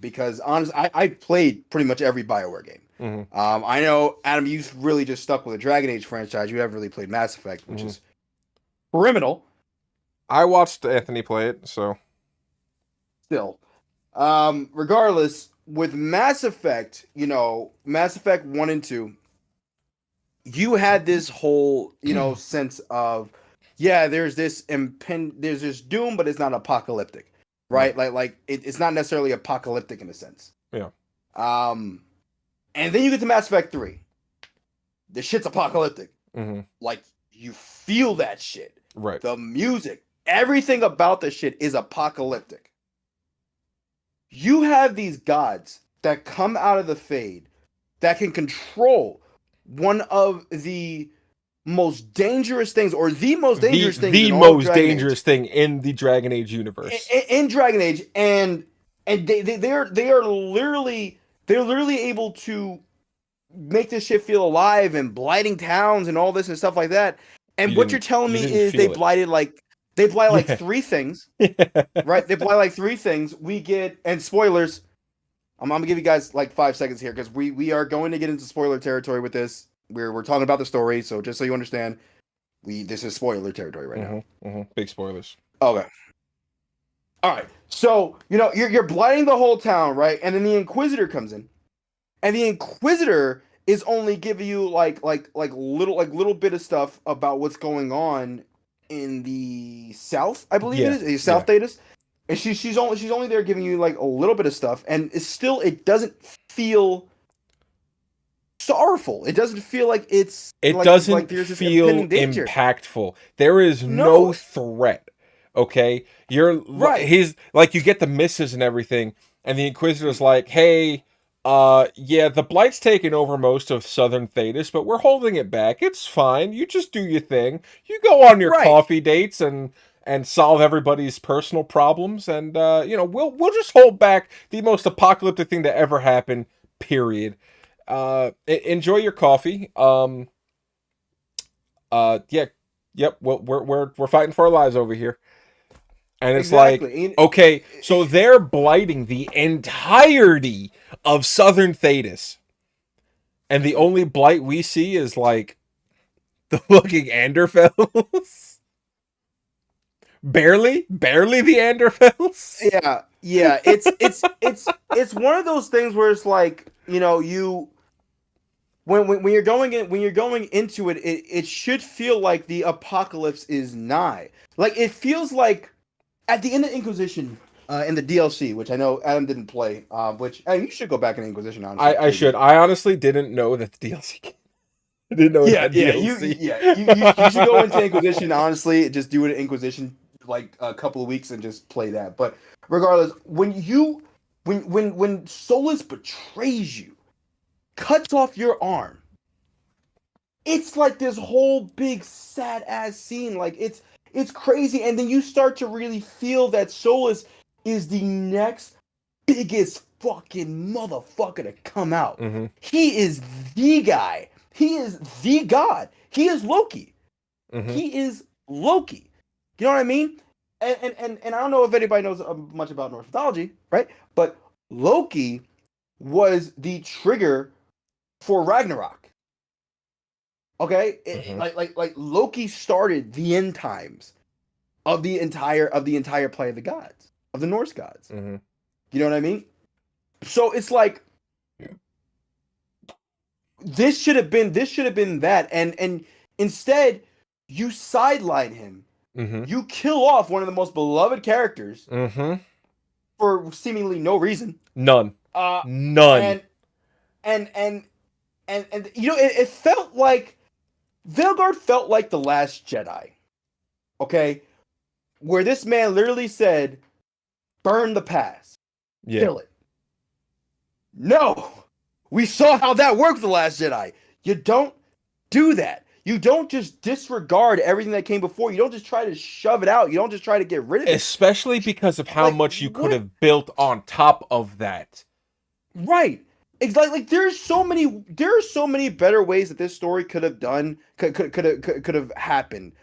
because honestly I played pretty much every BioWare game. Hmm. I know Adam, you've really just stuck with the Dragon Age franchise. You haven't really played Mass Effect, which Hmm. is criminal I watched Anthony play it, so still. Regardless, with Mass Effect, you know, Mass Effect 1 and 2, you had this whole, you know, sense of, yeah, there's this doom, but it's not apocalyptic, right. right? It's not necessarily apocalyptic in a sense. Yeah. Um, and then you get to Mass Effect 3. The shit's apocalyptic. Hmm. Like, you feel that shit. Right. The music, everything about the shit is apocalyptic. You have these gods that come out of the Fade that can control one of the most dangerous things, or the most dangerous things The in all of most Dragon Age. dangerous thing in the Dragon Age universe. In Dragon Age, and they are literally they're literally able to make this shit feel alive and blighting towns and all this and stuff like that. And what you're telling You me didn't is feel it. they blight like Yeah. three things, right? They blight like three things. We get, and spoilers. I'm gonna give you guys like 5 seconds here because we are going to get into spoiler territory with this. We're talking about the story, so just so you understand, this is spoiler territory right now. Big spoilers. Okay. All right. So you know you're blighting the whole town, right? And then the Inquisitor comes in, and the Inquisitor is only giving you little bit of stuff about what's going on in the south. I believe it Yeah. is the Yeah. South Datus, and she's only there giving you like a little bit of stuff, and it doesn't feel sorrowful. It doesn't feel like it's It like doesn't there's this feel impending danger. impactful. There is no No, threat. Okay? right, He's like, you get the misses and everything, and the Inquisitor's like, hey, yeah, the Blight's taking over most of Southern Thetis, but we're holding it back. It's fine. You just do your thing. You go on your right. coffee dates and solve everybody's personal problems, and you know, we'll just hold back the most apocalyptic thing to ever happen, period. Enjoy your coffee. Yeah, yep. Well, we're fighting for our lives over here, and it's like, Exactly. okay, so they're blighting the entirety of Southern Thetis, and the only blight we see is like the fucking Anderfells. barely the Anderfells. Yeah. It's one of those things where it's like, you know, you when you're going into it should feel like the apocalypse is nigh. Like it feels like at the end of Inquisition, in the DLC, which I know Adam didn't play, which and you should go back in Inquisition, honestly, I play should. the I honestly didn't know that the DLC. I didn't know it yeah, had yeah, DLC. you should go into Inquisition. Honestly, just do it in Inquisition like a couple of weeks and just play that. But regardless, when Solus betrays you, cuts off your arm, it's like this whole big sad ass scene. Like it's crazy, and then you start to really feel that Solus is the next biggest fucking motherfucker to come out. Hmm. He is the guy. He is the god. He is Loki. Hmm. He is Loki. You know what I mean? And I don't know if anybody knows much about Norse mythology, right? But Loki was the trigger for Ragnarok. Okay, Hmm. like Loki started the end times of the entire play of the gods, of the Norse gods. Hmm. You know what I mean? So it's like this should have been that, and instead you sideline him. Hmm. You kill off one of the most beloved characters Hmm. for seemingly no reason. None. Uh, None. and and you know it felt like Veilguard felt like the Last Jedi. Okay, where this man literally said, "Burn the past, Yeah. kill it." No, we saw how that worked with the Last Jedi. You don't do that. You don't just disregard everything that came before. You don't just try to shove it out. You don't just try to get rid of it. Especially because of how Like much you could what? have built on top of that. Right. It's like there are so many better ways that this story could have done could have happened.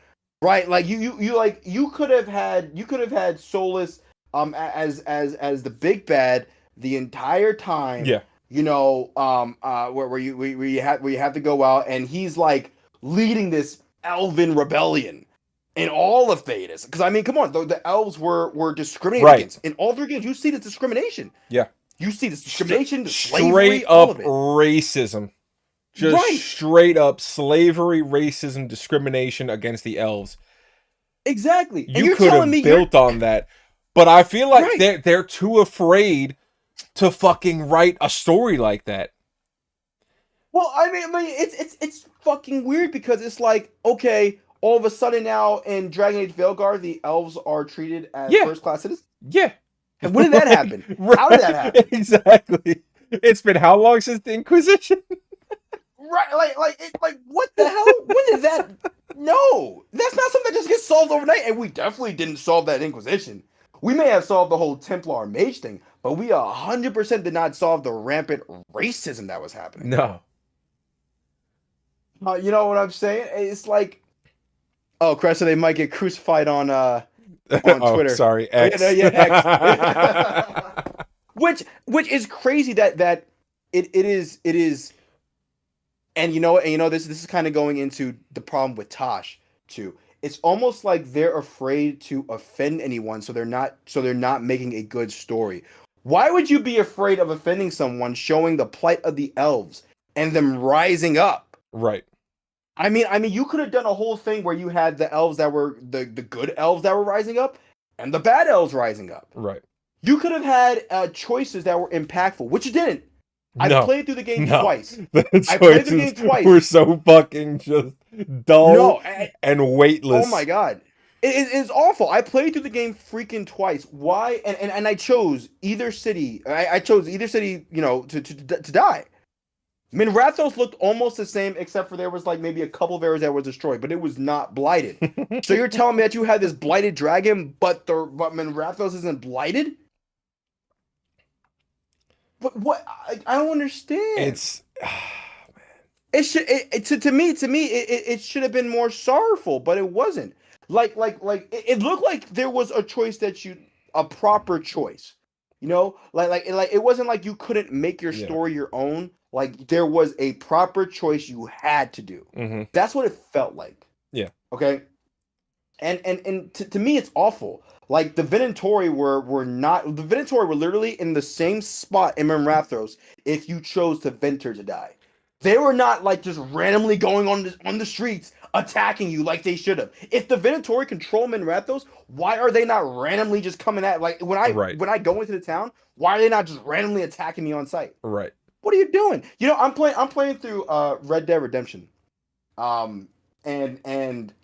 Right? Like you could have had Solus as the big bad the entire time. Yeah. Where you have to go out and he's like leading this elven rebellion in all of Thedas. Because I mean, come on, the elves were discriminated Right. against in all three games. You see this discrimination. Yeah. You see this discrimination, the Straight slavery, all up of it. racism. Just Right. straight up slavery, racism, discrimination against the elves. Exactly. And You you're could telling me have built on that. But I feel like right. they're too afraid to fucking write a story like that. Well, I mean, it's fucking weird because it's like, okay, all of a sudden now in Dragon Age Veilguard, the elves are treated as Yeah. first class citizens. Yeah. And when did that happen? Right, How did that happen? exactly. It's been how long since the Inquisition? Right, like what the hell? When did that? No, that's not something that just gets solved overnight. And we definitely didn't solve that Inquisition. We may have solved the whole Templar mage thing, but we 100% did not solve the rampant racism that was happening. No. You know what I'm saying? It's like, oh, Cresta, they might get crucified on Oh, Twitter. sorry, Oh, X. yeah, X. which is crazy that it is. And this is kind of going into the problem with Tosh too. It's almost like they're afraid to offend anyone, so they're not making a good story. Why would you be afraid of offending someone showing the plight of the elves and them rising up? Right. I mean, you could have done a whole thing where you had the elves that were the good elves that were rising up and the bad elves rising up. Right. You could have had choices that were impactful, which you didn't. I No. played through the game No. twice. The I played the game choices twice. were so fucking just dull No, and weightless. oh my god. It's awful. I played through the game freaking twice. Why? And I chose either city. I chose either city, to die. Minrathos looked almost the same, except for there was like maybe a couple of areas that was destroyed, but it was not blighted. So you're telling me that you had this blighted dragon, but Minrathos isn't blighted? But what? I don't understand. It's It should to me it should have been more sorrowful, but it wasn't. It looked like there was a choice a proper choice. It wasn't like you couldn't make your Yeah. story your own. Like there was a proper choice you had to do. mm-hmm. That's what it felt like. Yeah. Okay. And to me it's awful. Like the Venatori were literally in the same spot in Minrathos if you chose to Venter to die. They were not like just randomly going on the streets attacking you like they should have. If the Venatori control Minrathos, why are they not randomly just coming at like when I go into the town? Why are they not just randomly attacking me on sight? Right. What are you doing? I'm playing through Red Dead Redemption, and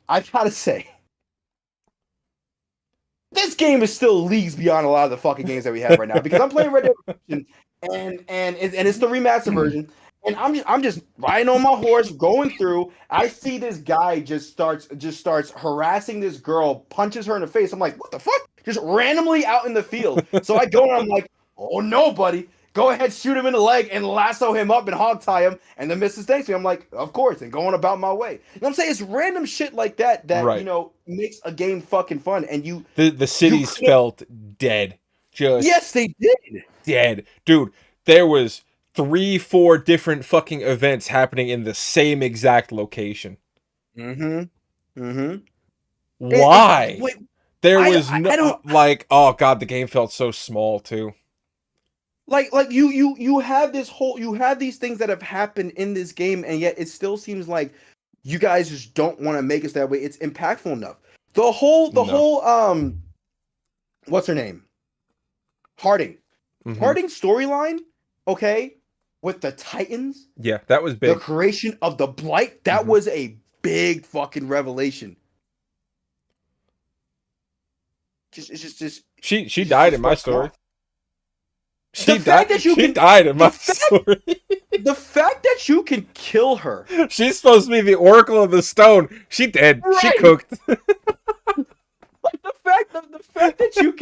I gotta say, this game is still leagues beyond a lot of the fucking games that we have right now because I'm playing Red Dead Redemption and it's the remaster version. And I'm just riding on my horse, going through. I see this guy just starts harassing this girl, punches her in the face. I'm like, what the fuck? Just randomly out in the field. So I go and I'm like, oh no, buddy. Go ahead, shoot him in the leg and lasso him up and hog tie him. And the missus thanks me. I'm like, of course, and going about my way. You know what I'm saying? It's random shit like that Right. Makes a game fucking fun. And the cities felt dead. Just yes, they did. Dead. Dude, there was 3-4 different fucking events happening in the same exact location. Why? There was oh god, the game felt so small too. You have these things that have happened in this game, and yet it still seems like you guys just don't want to make it that way. It's impactful enough. The whole what's her name? Harding. Mm-hmm. Harding's storyline, okay, with the Titans. Yeah, that was big. The creation of the Blight, that was a big fucking revelation. She died in my story. She died. She died in my story. The fact that you can kill her. She's supposed to be the Oracle of the Stone. She did. Right. She cooked. Like the fact that you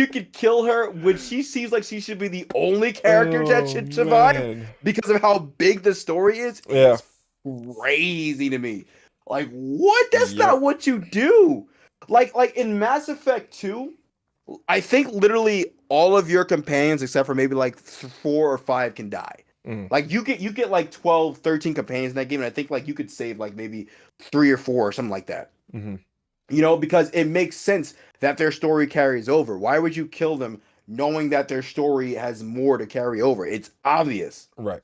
can kill her when she seems like she should be the only character that should survive because of how big the story is crazy to me. Like, what? That's not what you do. Like in Mass Effect 2, I think literally all of your companions except for maybe like 4 or 5 can die. Like you get like 12, 13 companions in that game, and I think like you could save like maybe 3 or 4 or something like that. Mm-hmm. You know, because it makes sense that their story carries over. Why would you kill them knowing that their story has more to carry over? It's obvious. Right.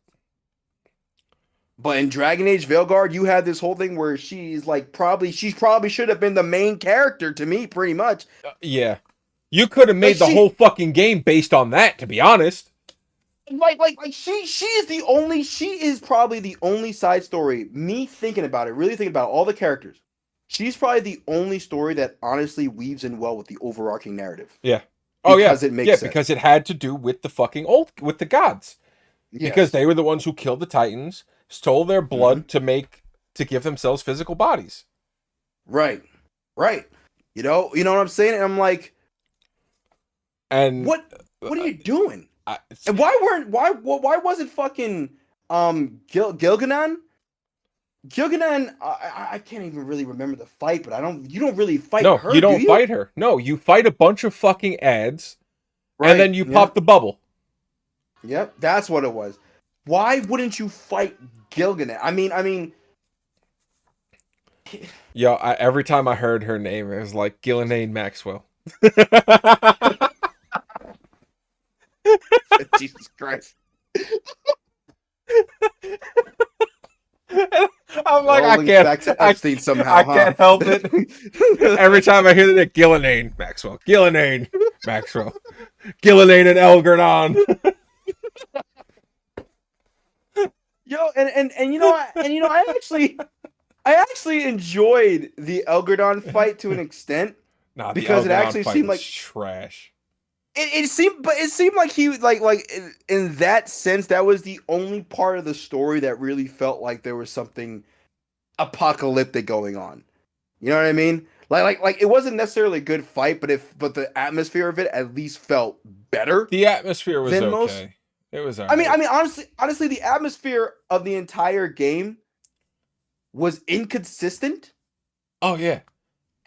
But in Dragon Age Veilguard, you had this whole thing where she's probably should have been the main character to me, pretty much. Yeah. You could have made the whole fucking game based on that, to be honest. She is probably the only side story, me thinking about it, really thinking about all the characters. She's probably the only story that honestly weaves in well with the overarching narrative. Yeah. Oh, because it makes sense. Because it had to do with the gods. Yes. Because they were the ones who killed the Titans, stole their blood to give themselves physical bodies. Right. You know what I'm saying? And I'm like, and what are you doing? And why wasn't fucking Gilganon? Gilganon, I can't even really remember the fight, but you don't really fight her. No, you don't fight her. No, you fight a bunch of fucking ads, and then you pop the bubble. Yep, that's what it was. Why wouldn't you fight Gilganon? I mean. Yo, every time I heard her name, it was like Ghislaine Maxwell. Jesus Christ. I'm like, I can't help it. Every time I hear that, Ghislaine Maxwell, Ghislaine and Elgardon. Yo, and you know, I actually enjoyed the Elgardon fight to an extent. Because it actually seemed like trash. It seemed like he like in that sense that was the only part of the story that really felt like there was something apocalyptic going on. You know what I mean? Like it wasn't necessarily a good fight, but the atmosphere of it at least felt better. The atmosphere was okay. Most. It was. Right. I mean, honestly, the atmosphere of the entire game was inconsistent. Oh yeah.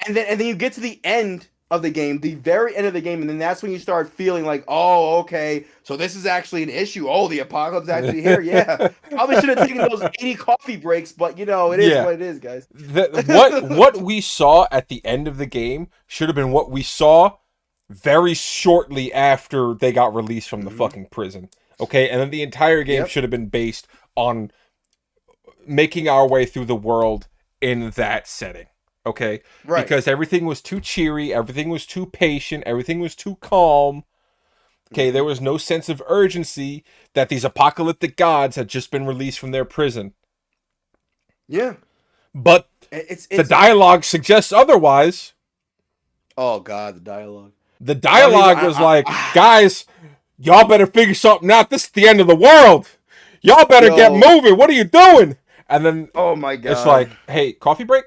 And then you get to the end of the game, the very end of the game, and then that's when you start feeling like, oh, okay, so this is actually an issue. Oh, the apocalypse is actually here. Yeah, probably should have taken those 80 coffee breaks, but you know, it is what it is, guys. What we saw at the end of the game should have been what we saw very shortly after they got released from the fucking prison. Okay, and then the entire game should have been based on making our way through the world in that setting. Okay, right. Because everything was too cheery, everything was too patient, everything was too calm. Okay, there was no sense of urgency that these apocalyptic gods had just been released from their prison. Yeah. But the dialogue suggests otherwise. Oh, God, the dialogue. The dialogue was like, guys, y'all better figure something out. This is the end of the world. Y'all better get moving. What are you doing? And then, oh my God, it's like, hey, coffee break?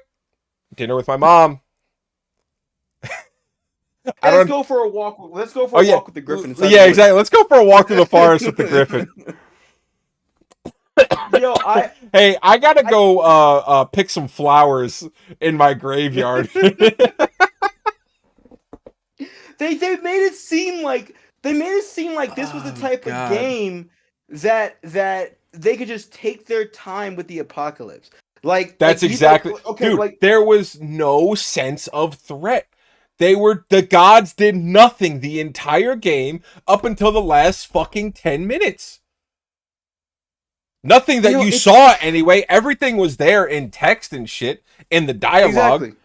Dinner with my mom. Let's go for a walk. Let's go for a walk with the griffin. Yeah, exactly. Let's go for a walk through the forest with the griffin. Yo, I gotta go pick some flowers in my graveyard. They made it seem like this was the type of game that they could just take their time with the apocalypse. That's exactly, dude. There was no sense of threat. The gods did nothing the entire game up until the last fucking 10 minutes. Nothing that you saw anyway. Everything was there in text and shit in the dialogue. Exactly.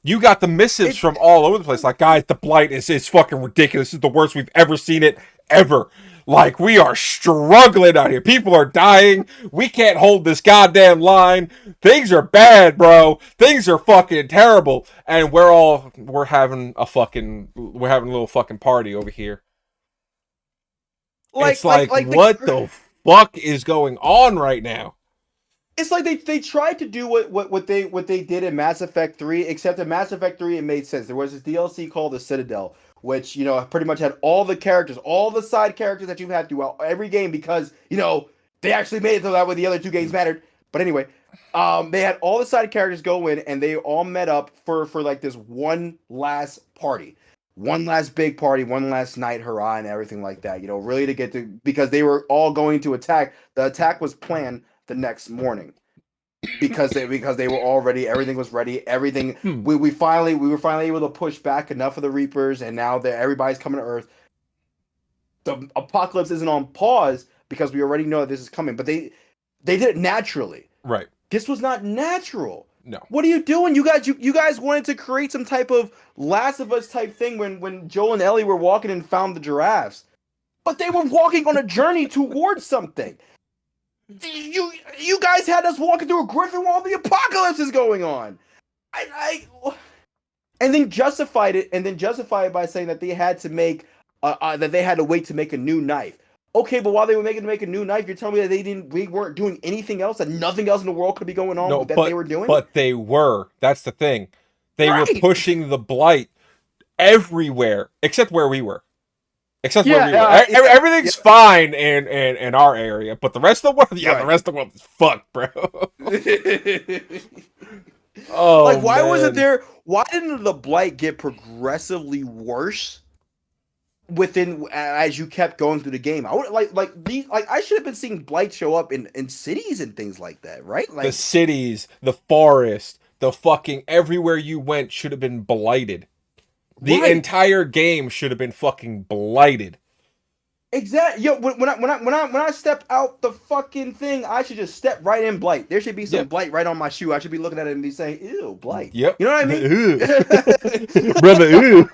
You got the missives from all over the place. Like, guys, the blight is fucking ridiculous. This is the worst we've ever seen it ever. Like, we are struggling out here. People are dying. We can't hold this goddamn line. Things are bad, bro. Things are fucking terrible. And we're having a little fucking party over here. It's like like, like what the the fuck is going on right now? it's like they tried to do what they did in Mass Effect 3, except in Mass Effect 3 it made sense. There was this DLC called the Citadel, which pretty much had all the characters, all the side characters that you've had throughout every game because they actually made it so that way the other two games mattered. But anyway, they had all the side characters go in and they all met up for like this one last party. One last big party, one last night hurrah, and everything like that. Really to get to because they were all going to attack. The attack was planned the next morning because they were all ready. Everything was ready. Everything we were finally able to push back enough of the Reapers, and now that everybody's coming to Earth. The apocalypse isn't on pause because we already know that this is coming, but they did it naturally. Right. This was not natural. No. What are you doing? You guys wanted to create some type of Last of Us type thing when Joel and Ellie were walking and found the giraffes, but they were walking on a journey towards something. You guys had us walking through a griffin while the apocalypse is going on. And then justified it by saying that they had to make that they had to wait to make a new knife. Okay, but while they were making a new knife, you're telling me that we weren't doing anything else, that nothing else in the world could be going on they were doing? But they were. That's the thing. They were Right. pushing the blight everywhere except where we were. Except where we were. Everything's fine in our area, but the rest of the world, the rest of the world is fucked, bro. Oh, like, why man. wasn't there? Why didn't the blight get progressively worse as you kept going through the game? I would I should have been seeing blight show up in cities and things like that, right? Like the cities, the forest, the fucking everywhere you went should have been blighted. The entire game should have been fucking blighted. Exactly. Yo, when I step out the fucking thing, I should just step right in blight. There should be some blight right on my shoe. I should be looking at it and be saying, "Ew, blight." Yep. You know what I mean? Brother, ew.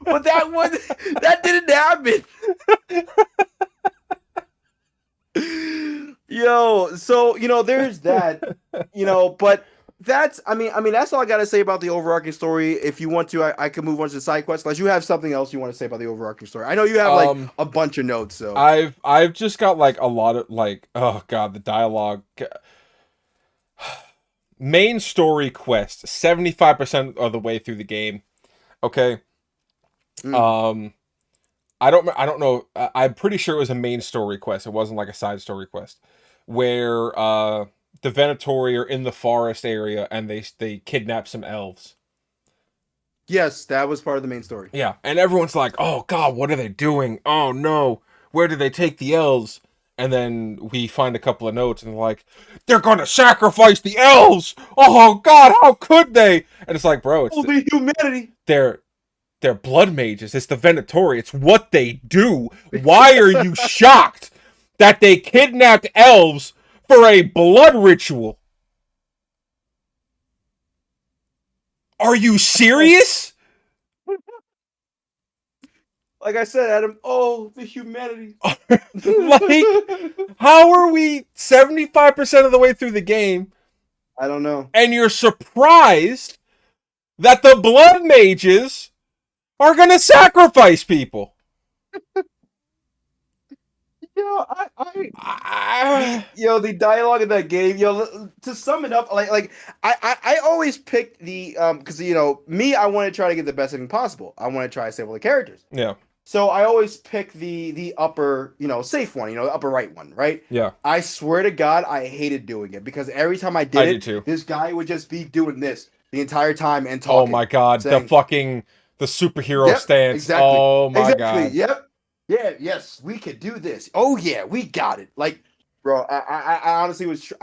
But that didn't happen. Yo, so there's that. But that's that's all I gotta say about the overarching story. If you want to, I can move on to the side quests. Unless you have something else you want to say about the overarching story. I know you have like a bunch of notes. So I've just got like a lot of like, oh god, the dialogue. Main story quest, 75% of the way through the game. Okay. I don't know. I'm pretty sure it was a main story quest. It wasn't like a side story quest where the Venatori are in the forest area and they kidnap some elves. Yes, that was part of the main story. Yeah, and everyone's like, "Oh god, what are they doing? Oh no, where did they take the elves?" And then we find a couple of notes and they're like, "They're gonna sacrifice the elves! Oh god, how could they?" And it's like, bro, it's the humanity. They're blood mages. It's the Venatori. It's what they do. Why are you shocked that they kidnapped elves for a blood ritual? Are you serious? Like I said, Adam, the humanity. Like, how are we 75% of the way through the game? I don't know. And you're surprised that the blood mages are gonna sacrifice people. The dialogue in that game, to sum it up, I always pick the because me, I want to try to get the best ending possible. I want to try to save all the characters. Yeah. So I always pick the upper, safe one, the upper right one, right? Yeah. I swear to God, I hated doing it because every time I did too. This guy would just be doing this the entire time and talking. Oh my god, saying, the superhero stance. Exactly. Oh my god. Yep. Yeah, yes, we could do this. Oh yeah, we got it. Like, bro, I honestly was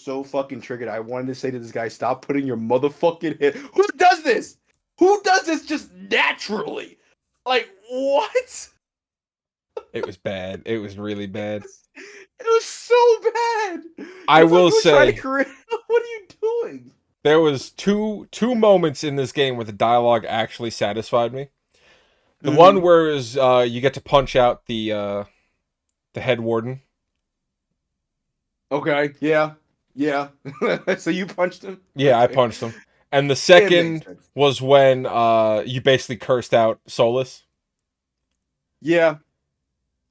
so fucking triggered. I wanted to say to this guy, stop putting your motherfucking head. Who does this? Who does this just naturally? Like, what? It was bad. It was really bad. It was so bad. I will say, what are you doing? There was two moments in this game where the dialogue actually satisfied me. The one where is you get to punch out the head warden. Okay, yeah. So you punched him? Yeah, okay. I punched him. And the second was when you basically cursed out Solus. Yeah,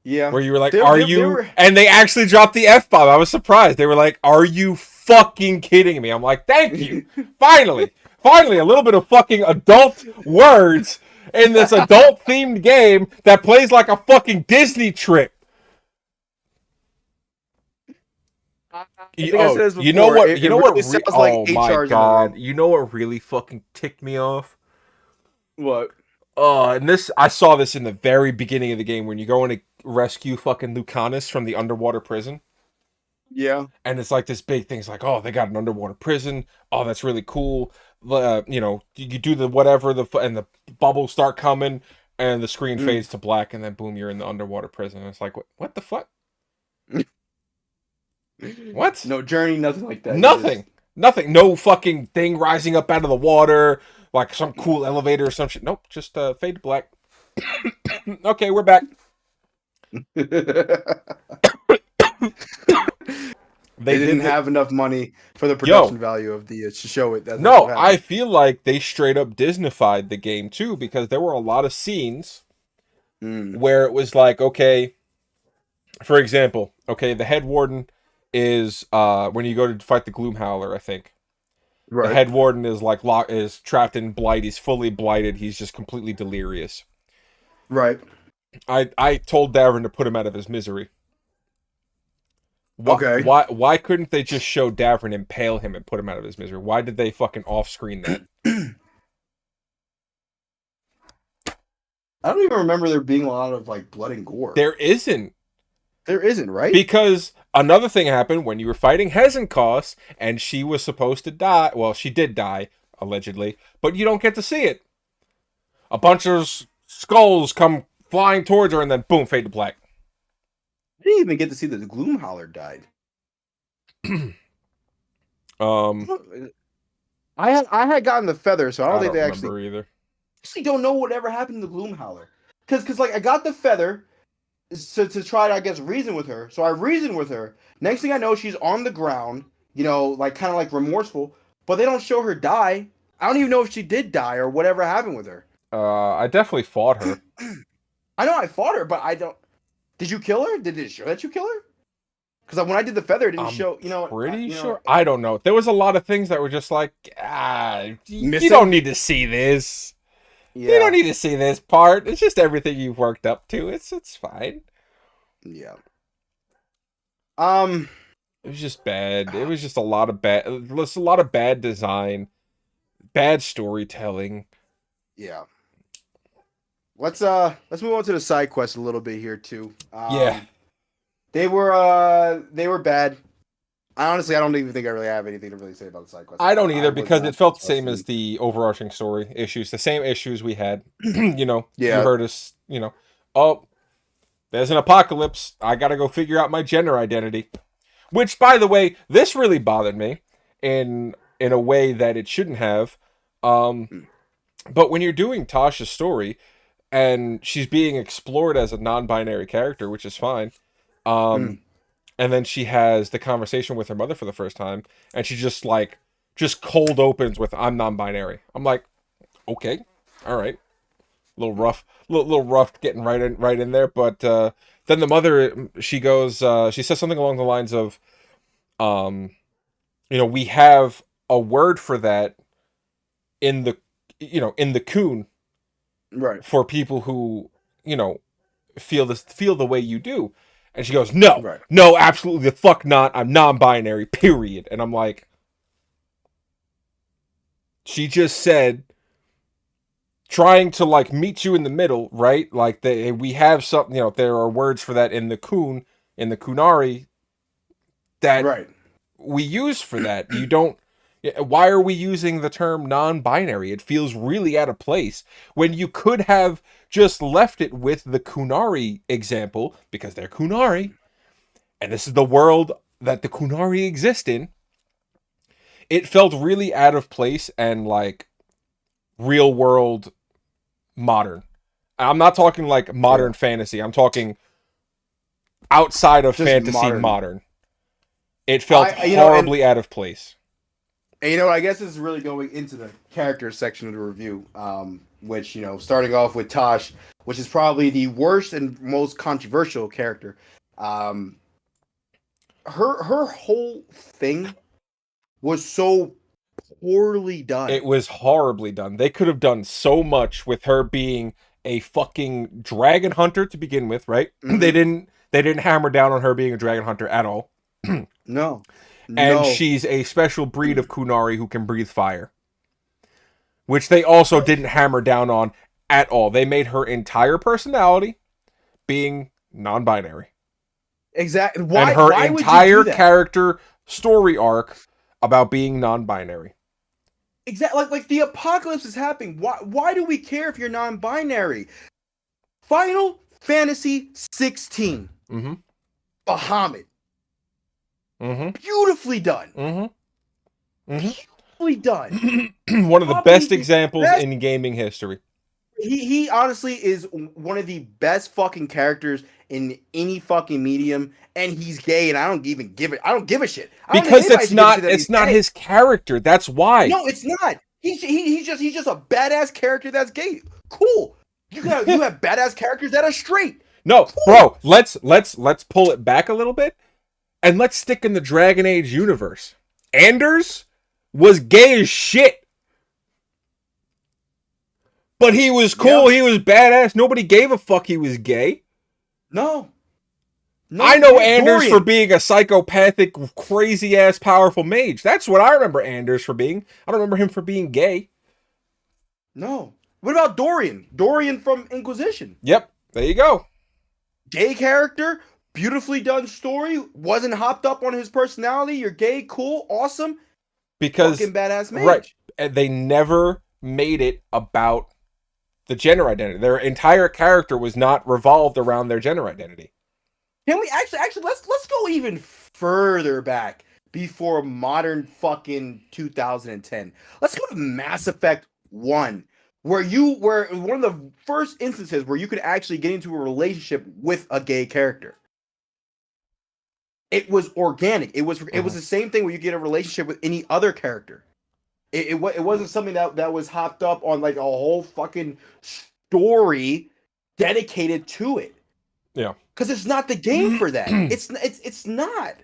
yeah. Where you were like, They, "Are they you?" were. And they actually dropped the F-bomb. I was surprised. They were like, "Are you fucking kidding me?" I'm like, "Thank you, finally, finally, a little bit of fucking adult words in this adult-themed game that plays like a fucking Disney trip." I think I said this You know before. what? It really sounds like Oh my HR's in the god! room. You know what really fucking ticked me off? What? And this I saw this in the very beginning of the game when you go in to rescue fucking Lucanus from the underwater prison. Yeah. And it's like this big thing. It's like, oh, they got an underwater prison. Oh, that's really cool. You do the whatever and the bubbles start coming, and the screen Mm. fades to black, and then boom, you're in the underwater prison. And it's like, what the fuck? What? No journey, nothing like that. You just. Nothing. Nothing. No fucking thing rising up out of the water, like some cool elevator or some shit. Nope. Just fade to black. Okay, we're back. They didn't did have enough money for the Yo, production value of the to show it. That's no, what I happened. feel like they straight up Disneyfied the game too, because there were a lot of scenes Mm. where it was like, okay, for example, okay, the head warden is when you go to fight the Gloomhowler, I think. The Right. head warden is like is trapped in blight. He's fully blighted. He's just completely delirious. Right. I told Davin to put him out of his misery. Okay. Why couldn't they just show Davin impale him and put him out of his misery? Why did they fucking off screen that? I don't even remember there being a lot of like blood and gore. There isn't. There isn't, right? Because another thing happened when you were fighting Hezenkos, and she was supposed to die. Well, she did die, allegedly, but you don't get to see it. A bunch of skulls come flying towards her, and then boom, fade to black. I didn't even get to see that the Gloomhowler died. I had gotten the feather, so I don't think they actually either. don't know whatever happened to the Gloomhowler. Because like I got the feather to try to, I guess, reason with her. So I reasoned with her. Next thing I know, she's on the ground, like kind of like remorseful, but they don't show her die. I don't even know if she did die or whatever happened with her. I definitely fought her. I know I fought her, but I don't. Did you kill her? Did it show that you kill her? Because when I did the feather, it didn't show. Pretty sure. I don't know. There was a lot of things that were just like, you Missing? don't need to see this. Yeah. You don't need to see this part. It's just everything you've worked up to. It's fine. Yeah. It was just bad. It was just a lot of bad design, bad storytelling. Yeah. Let's move on to the side quest a little bit here too. Yeah. They were bad. I don't even think I really have anything to really say about the side quest. I don't either, because it felt the same as the overarching story issues, the same issues we had. You Yeah. heard us, oh, there's an apocalypse. I gotta go figure out my gender identity. Which, by the way, this really bothered me in a way that it shouldn't have. But when you're doing Tasha's story and she's being explored as a non-binary character, which is fine, and then she has the conversation with her mother for the first time, and she just cold opens with, "I'm non-binary." I'm like, okay, all right, a little rough getting right in there, but then the mother, she goes, she says something along the lines of, we have a word for that in the coon, Right. for people who feel the way you do. And she goes, no, Right. no, absolutely the fuck not. I'm non-binary, period. And I'm like, she just said, trying to meet you in the middle, right? Like we have something, there are words for that in the Kunari that Right. we use for that. You don't. Why are we using the term non-binary? It feels really out of place when you could have just left it with the Kunari example, because they're Kunari, and this is the world that the Kunari exist in. It felt really out of place and real world modern. I'm not talking modern fantasy. I'm talking outside of Just fantasy modern. It felt horribly out of place. And, you know, I guess this is really going into the character section of the review, which, you know, starting off with Tosh, which is probably the worst and most controversial character. Um, her whole thing was so poorly done. It was horribly done. They could have done so much with her being a fucking dragon hunter to begin with, right? Mm-hmm. They didn't hammer down on her being a dragon hunter at all. No, And no. she's a special breed of Kunari who can breathe fire, which they also didn't hammer down on at all. They made her entire personality being non-binary. Exactly. And her Why would you entire do that? character story arc about being non-binary. Exactly. Like the apocalypse is happening. Why do we care if you're non-binary? Final Fantasy 16. Mm-hmm. Bahamut. Mm-hmm. Beautifully done. Mm-hmm. Beautifully done. Mm-hmm. One of the Probably best the examples best. in gaming history. He honestly is one of the best fucking characters in any fucking medium, and he's gay, and I don't even give it. I don't give a shit. I don't think Because anybody should give a shit that it's he's not gay. his character. That's why. No, it's not. He's just a badass character that's gay. Cool. You have badass characters that are straight. No, Cool. bro, let's pull it back a little bit and let's stick in the Dragon Age universe. Anders was gay as shit. But he was cool, Yeah. he was badass. Nobody gave a fuck he was gay. No. I know Hey, Anders Dorian. for being a psychopathic, crazy ass, powerful mage. That's what I remember Anders for being. I don't remember him for being gay. No. What about Dorian? Dorian from Inquisition. Yep, there you go. Gay character, beautifully done story, wasn't hopped up on his personality. You're gay, cool, awesome. Because, Fucking badass mage. right, they never made it about the gender identity. Their entire character was not revolved around their gender identity. Can we actually let's go even further back before modern fucking 2010. Let's go to Mass Effect 1, where one of the first instances where you could actually get into a relationship with a gay character. It was organic. It was the same thing where you get a relationship with any other character. It wasn't something that was hopped up on like a whole fucking story dedicated to it. Yeah. Because it's not the game for that. It's not.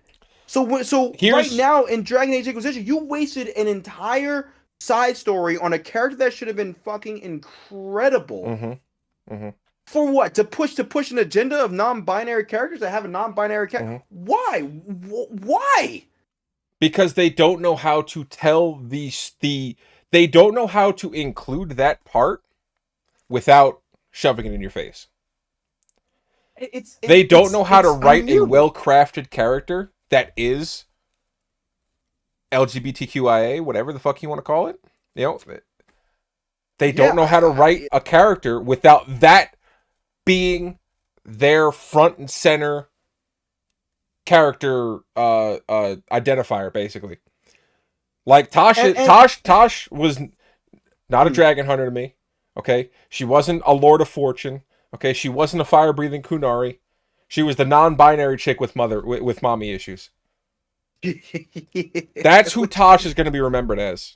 So Here's- right now in Dragon Age Inquisition, you wasted an entire side story on a character that should have been fucking incredible. Mm-hmm. Mm-hmm. For what? To push an agenda of non-binary characters that have a non-binary character? Mm-hmm. Why? Why? Because they don't know how to tell they don't know how to include that part without shoving it in your face. They don't know how to write a well-crafted character that is LGBTQIA, whatever the fuck you want to call it. You know, they don't know how to write a character without that being their front and center character identifier, basically. Like Tosh was not a dragon hunter to me. Okay, she wasn't a Lord of Fortune. Okay, she wasn't a fire-breathing Kunari. She was the non-binary chick with mommy issues. That's who Tosh is going to be remembered as.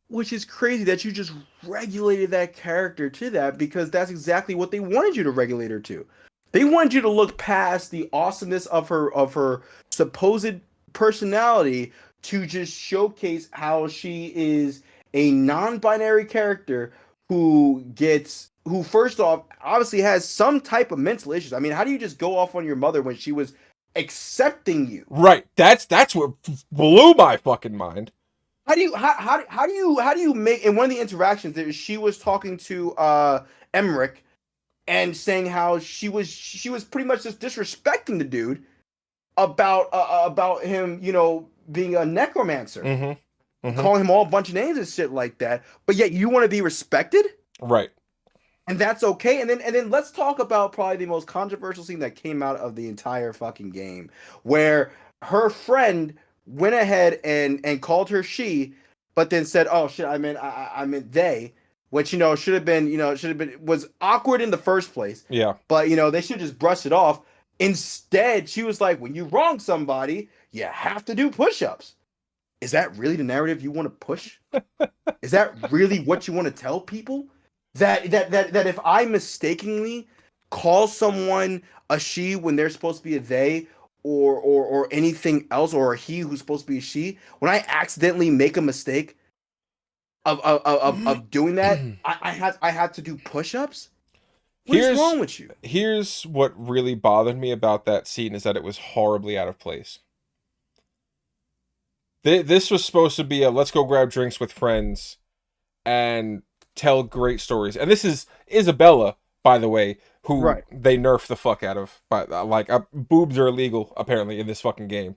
Which is crazy that you just regulated that character to that, because that's exactly what they wanted you to regulate her to. They wanted you to look past the awesomeness of her supposed personality to just showcase how she is a non-binary character who first off obviously has some type of mental issues. I mean, how do you just go off on your mother when she was accepting you? Right. That's what blew my fucking mind. How do you make, in one of the interactions that she was talking to Emmerich and saying how she was pretty much just disrespecting the dude about him, you know, being a necromancer, calling him all a bunch of names and shit like that. But yet you want to be respected, right? And that's okay. And then let's talk about probably the most controversial scene that came out of the entire fucking game, where her friend went ahead and called her she, but then said, "Oh shit, I meant they," which, you know, should have been was awkward in the first place. Yeah. But, you know, they should just brush it off. Instead, she was like, "When you wrong somebody, you have to do push-ups." is that really the narrative you want to push? Is that really what you want to tell people? That if I mistakenly call someone a she when they're supposed to be a they, or anything else, or a he who's supposed to be a she, when I accidentally make a mistake of doing that, I had to do push-ups? What is here's wrong with you? here's what really bothered me about that scene is that it was horribly out of place. This was supposed to be a let's go grab drinks with friends and tell great stories. And this is Isabella, by the way, who Right. they nerf the fuck out of. But boobs are illegal apparently in this fucking game.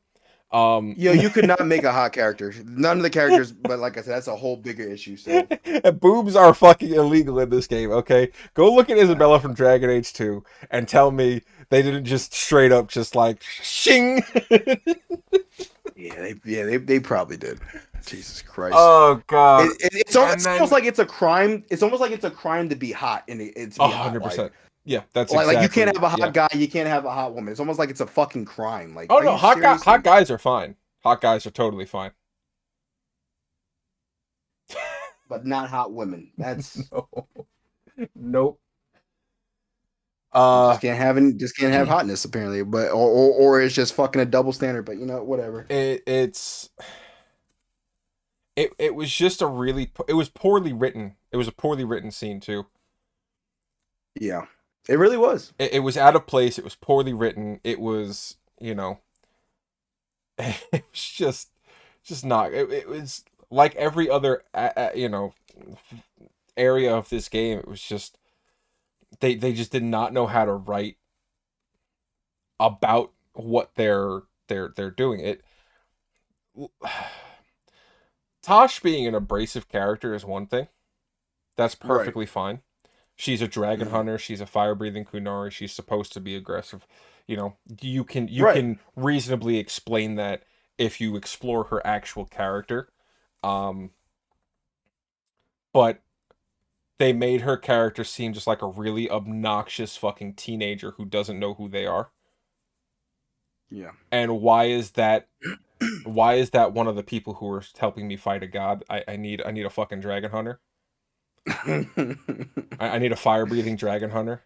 You could not make a hot character. None of the characters, but like I said, that's a whole bigger issue. So boobs are fucking illegal in this game. Okay, go look at Isabella from Dragon Age 2 and tell me they didn't just straight up just like shing. they probably did. Jesus Christ. Oh god. It's almost like it's a crime. It's almost like it's a crime to be hot and to be 100%. Like, yeah, that's like, exactly. like you can't have a hot yeah. guy, you can't have a hot woman. It's almost like it's a fucking crime. Like, Oh are no, you hot guys are fine. Hot guys are totally fine. But not hot women. That's No. Nope. just can't have hotness apparently. But or it's just fucking a double standard. But whatever. It was just it was poorly written. It was a poorly written scene too. Yeah, it really was. It was out of place. It was poorly written. It was, it was just not. It was like every other, area of this game. It was just they just did not know how to write about what they're doing. Tosh being an abrasive character is one thing. That's perfectly fine. She's a dragon hunter. She's a fire-breathing Kunari. She's supposed to be aggressive. You can reasonably explain that if you explore her actual character. But they made her character seem just like a really obnoxious fucking teenager who doesn't know who they are. Yeah. And why is that one of the people who are helping me fight a god? I need a fucking dragon hunter. I need a fire-breathing dragon hunter.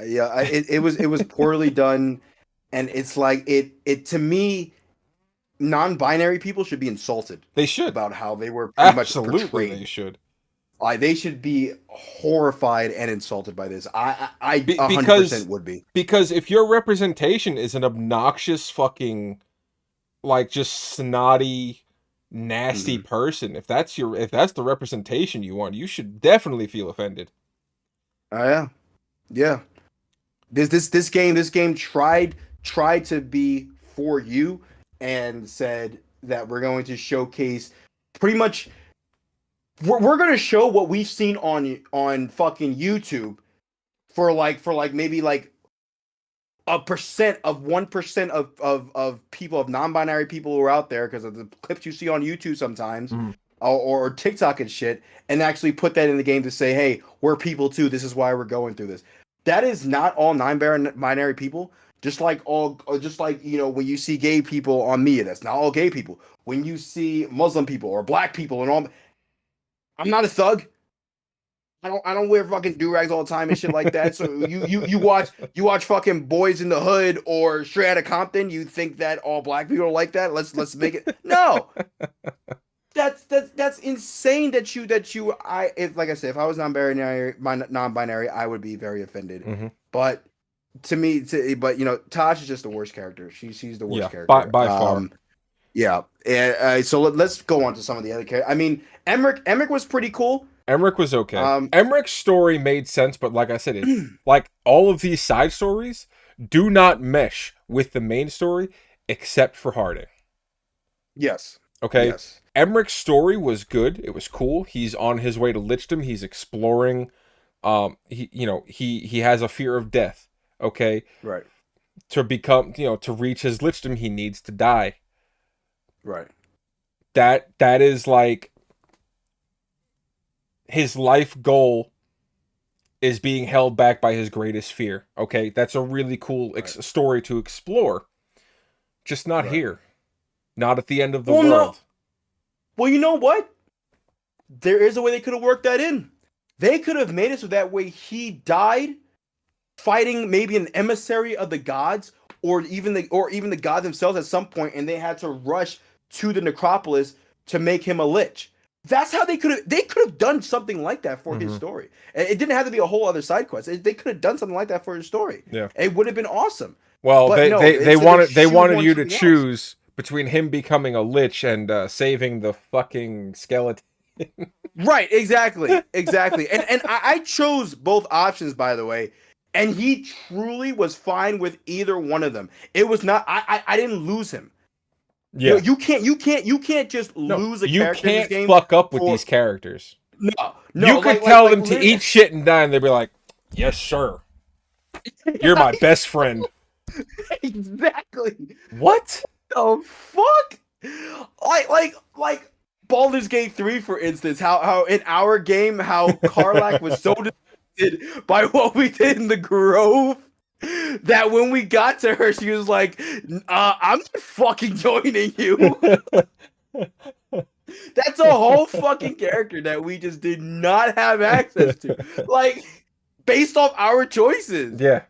Yeah, it was poorly done, and it's like it to me, non-binary people should be insulted. They should about how they were pretty much absolutely portrayed. They should. They should be horrified and insulted by this. I 100% would be, because if your representation is an obnoxious fucking like just snotty nasty person, if that's the representation you want, you should definitely feel offended. Oh yeah. This game tried to be for you and said that we're going to showcase pretty much we're going to show what we've seen on fucking YouTube for maybe like a percent of 1% of people, of non-binary people who are out there, because of the clips you see on YouTube sometimes, or TikTok and shit, and actually put that in the game to say, hey, we're people too. This is why we're going through this. That is not all non-binary people. Just like when you see gay people on media, that's not all gay people. When you see Muslim people or black people and all, I'm not a thug. I don't wear fucking do-rags all the time and shit like that. So you watch fucking Boys in the Hood or Straight Outta Compton, you think that all black people are like that? Let's make it. No. That's insane that like I said, if I was non-binary, I would be very offended. Mm-hmm. But to me, Tosh is just the worst character. She's the worst character by far. Yeah. So let's go on to some of the other characters. I mean, Emmerich was pretty cool. Emmerich was okay. Emmerich's story made sense, but like I said, like all of these side stories do not mesh with the main story except for Harding. Yes. Okay. Yes. Emmerich's story was good. It was cool. He's on his way to Lichdom. He's exploring. He has a fear of death. Okay. Right. To reach his Lichdom, he needs to die. Right. That is like his life goal is being held back by his greatest fear. Okay, that's a really cool story to explore. Just not Right. here. Not at the end of the Well, no. world. Well, you know what? There is a way they could have worked that in. They could have made it so that way he died fighting maybe an emissary of the gods, or even the gods themselves at some point, and they had to rush to the necropolis to make him a lich. That's how they could have done something like that for his story. It didn't have to be a whole other side quest. They could have done something like that for his story. Yeah. It would have been awesome. Well, But no, they instead wanted you to something else. choose between him becoming a lich and saving the fucking skeleton. Right, exactly. And I chose both options, by the way, and he truly was fine with either one of them. It was not I didn't lose him. Yeah. You can't just lose a character in this game. You can't fuck up with these characters. No. You could tell them to eat shit and die, and they'd be like, "Yes, sir. You're my best friend." Exactly. What the fuck? Like Baldur's Gate 3, for instance, how in our game, how Karlach was so disgusted by what we did in the Grove that when we got to her, she was like, I'm not fucking joining you. That's a whole fucking character that we just did not have access to. Like, based off our choices. Yeah.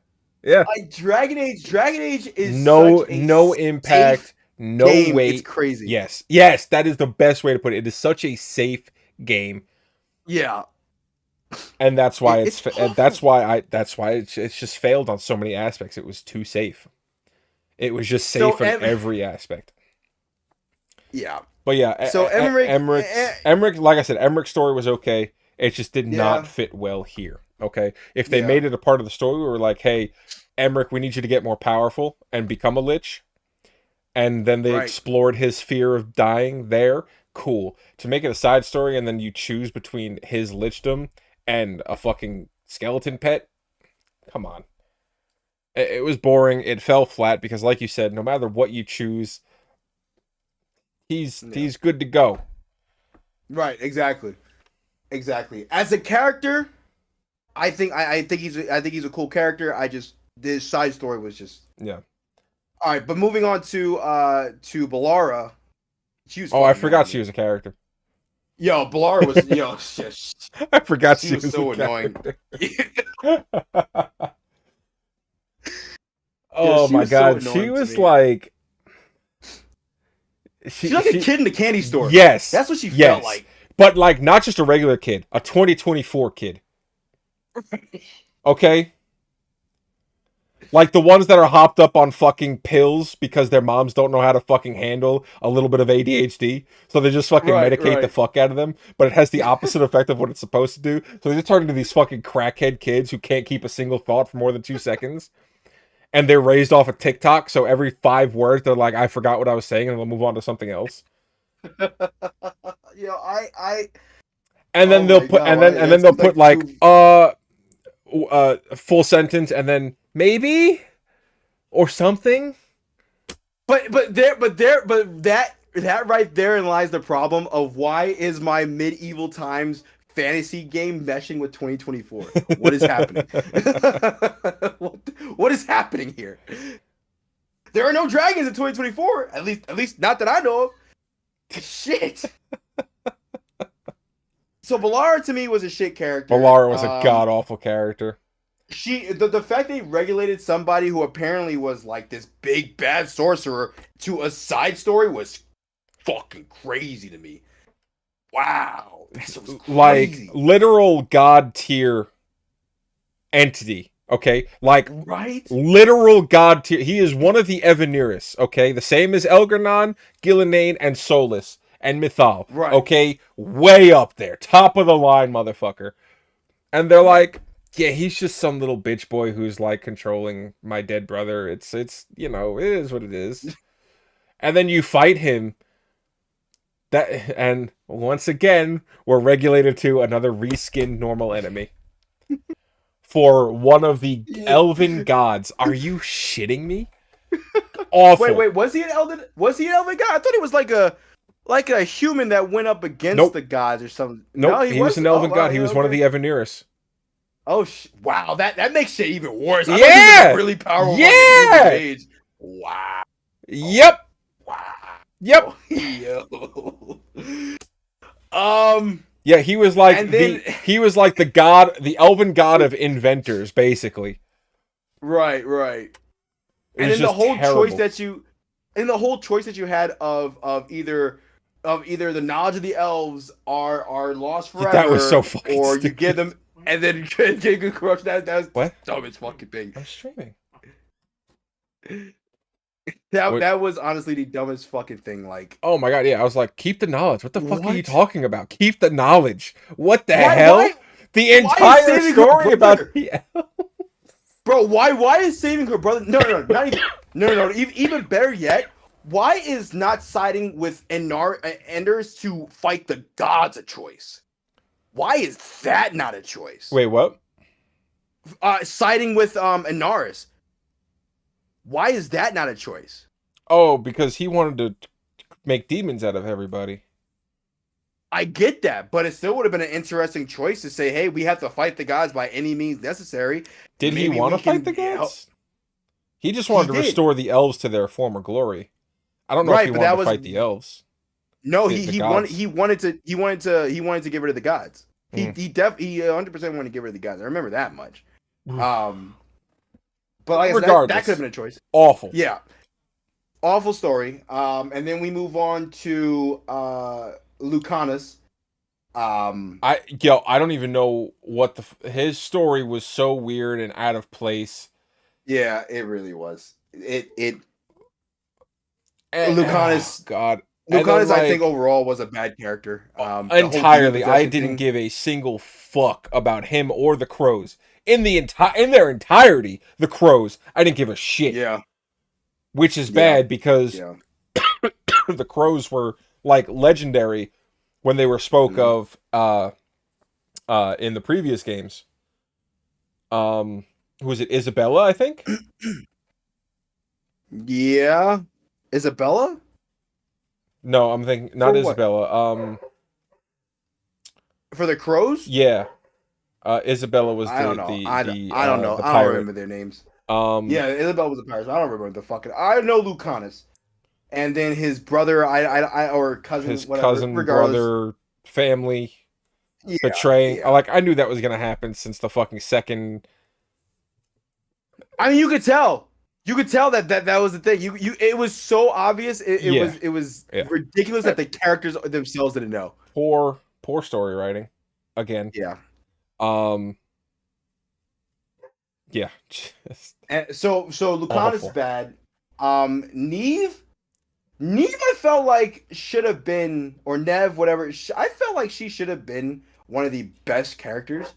Yeah. Like Dragon Age is no such a impact, no game. weight. It's crazy. Yes, that is the best way to put it. It is such a safe game. Yeah. And that's why that's why it's just failed on so many aspects. It was too safe. It was just safe in every aspect. Yeah. But yeah, so Emmerich, like I said, Emmerich's story was okay. It just did not fit well here. Okay, if they made it a part of the story, we were like, "Hey, Emmerich, we need you to get more powerful and become a lich," and then they explored his fear of dying there. Cool. To make it a side story, and then you choose between his lichdom and a fucking skeleton pet. Come on. It was boring. It fell flat because, like you said, no matter what you choose, he's good to go. Right. Exactly. As a character, I think he's a cool character. This side story was just All right, but moving on to Balara. I forgot she was a character. Yo, Balara was shit. I forgot she was so annoying. Oh my god, she was like she's like a kid in a candy store. Yes. That's what she felt like. But like not just a regular kid, a 2024 kid. Okay? Like the ones that are hopped up on fucking pills because their moms don't know how to fucking handle a little bit of ADHD. So they just fucking medicate the fuck out of them. But it has the opposite effect of what it's supposed to do. So they're talking to these fucking crackhead kids who can't keep a single thought for more than 2 seconds. And they're raised off of TikTok. So every 5 words, they're like, I forgot what I was saying. And they'll move on to something else. And then they'll put, and then they'll put like, full sentence and then maybe or something. But that right therein lies the problem of why is my medieval times fantasy game meshing with 2024? What is happening? What is happening here? There are no dragons in 2024. At least not that I know of. Shit. So Balara to me was a shit character. Balara was a god awful character. The fact they regulated somebody who apparently was like this big bad sorcerer to a side story was fucking crazy to me. Wow, that was crazy. Like literal god tier entity. Okay, like literal god tier. He is one of the Evaneris. Okay, the same as Elgar'nan, Gillenane, and Solus and Mythal. Right. Okay, way up there, top of the line, motherfucker. And they're like, yeah, he's just some little bitch boy who's like controlling my dead brother. It's you know, it is what it is. And then you fight him. And once again, we're regulated to another reskinned normal enemy. For one of the elven gods. Are you shitting me? Awful. Wait, was he an elven god? I thought he was like a human that went up against the gods or something. Nope, no, he was an elven god. He was one of the Evaneris. Oh, wow, that makes shit even worse. I yeah, really powerful. Yeah, wow. Yep. Yep. Yo. Yeah, he was like And then the god, the elven god of inventors, basically. right. It And was then the just whole choice terrible. that you and the whole choice that you had of either the knowledge of the elves are lost That was so forever, fucking or you give stupid. them and then get corruption. That's the What? dumbest fucking thing. I'm streaming. What? That was honestly the dumbest fucking thing. Like, Oh my god, yeah. I was like, keep the knowledge. What the fuck are you what? talking about? Keep the knowledge. What the Why hell? The why is entire saving her story about brother? the Bro, why is saving her brother? No, not even. No. Even better yet, why is not siding with Enders to fight the gods a choice? Why is that not a choice? Wait, what? Siding with Inaris. Why is that not a choice? Oh, because he wanted to make demons out of everybody. I get that, but it still would have been an interesting choice to say, "Hey, we have to fight the gods by any means necessary." Did he Maybe want to we fight can the help. gods? He just He wanted to did. restore the elves to their former glory. I don't know if Right, he but wanted that to was fight the elves. no. The He gods. wanted to get rid of the gods. He 100% wanted to get rid of the gods. I remember that much. But like I said, that Regardless, could have been a choice. awful. Yeah, awful story. And then we move on to Lucanus. I don't even know what his story was so weird and out of place. Yeah, it really was. It Oh, Lucanus. God. And then, Lucanus, I think like, overall was a bad character. The whole demon entirely, I possession didn't thing. give a single fuck about him or the crows. In their entirety, the crows, I didn't give a shit. Yeah, Which is yeah, bad because yeah. the crows were like legendary when they were spoke Mhm. of in the previous games. Who was it? Isabella, I think? Yeah, Isabella No, I'm thinking for not what? Isabella. For the crows? Yeah. Isabella was I don't know. I don't know. the I don't pirate. remember their names. Um Yeah, Isabella was a pirate. I don't remember the fucking. I know Lucanus, and then his brother. I or cousin, his whatever. cousin, Regardless. brother, family Yeah, betraying. yeah. Like, I knew that was gonna happen since the fucking second. I mean, you could tell. You could tell that was the thing. It was so obvious. Yeah, It was yeah. ridiculous that the characters themselves didn't know. Poor story writing. Again. Yeah. Um yeah, just And so Lucanus is awful. bad. Neve, I felt like should have been, or Nev, whatever. I felt like she should have been one of the best characters,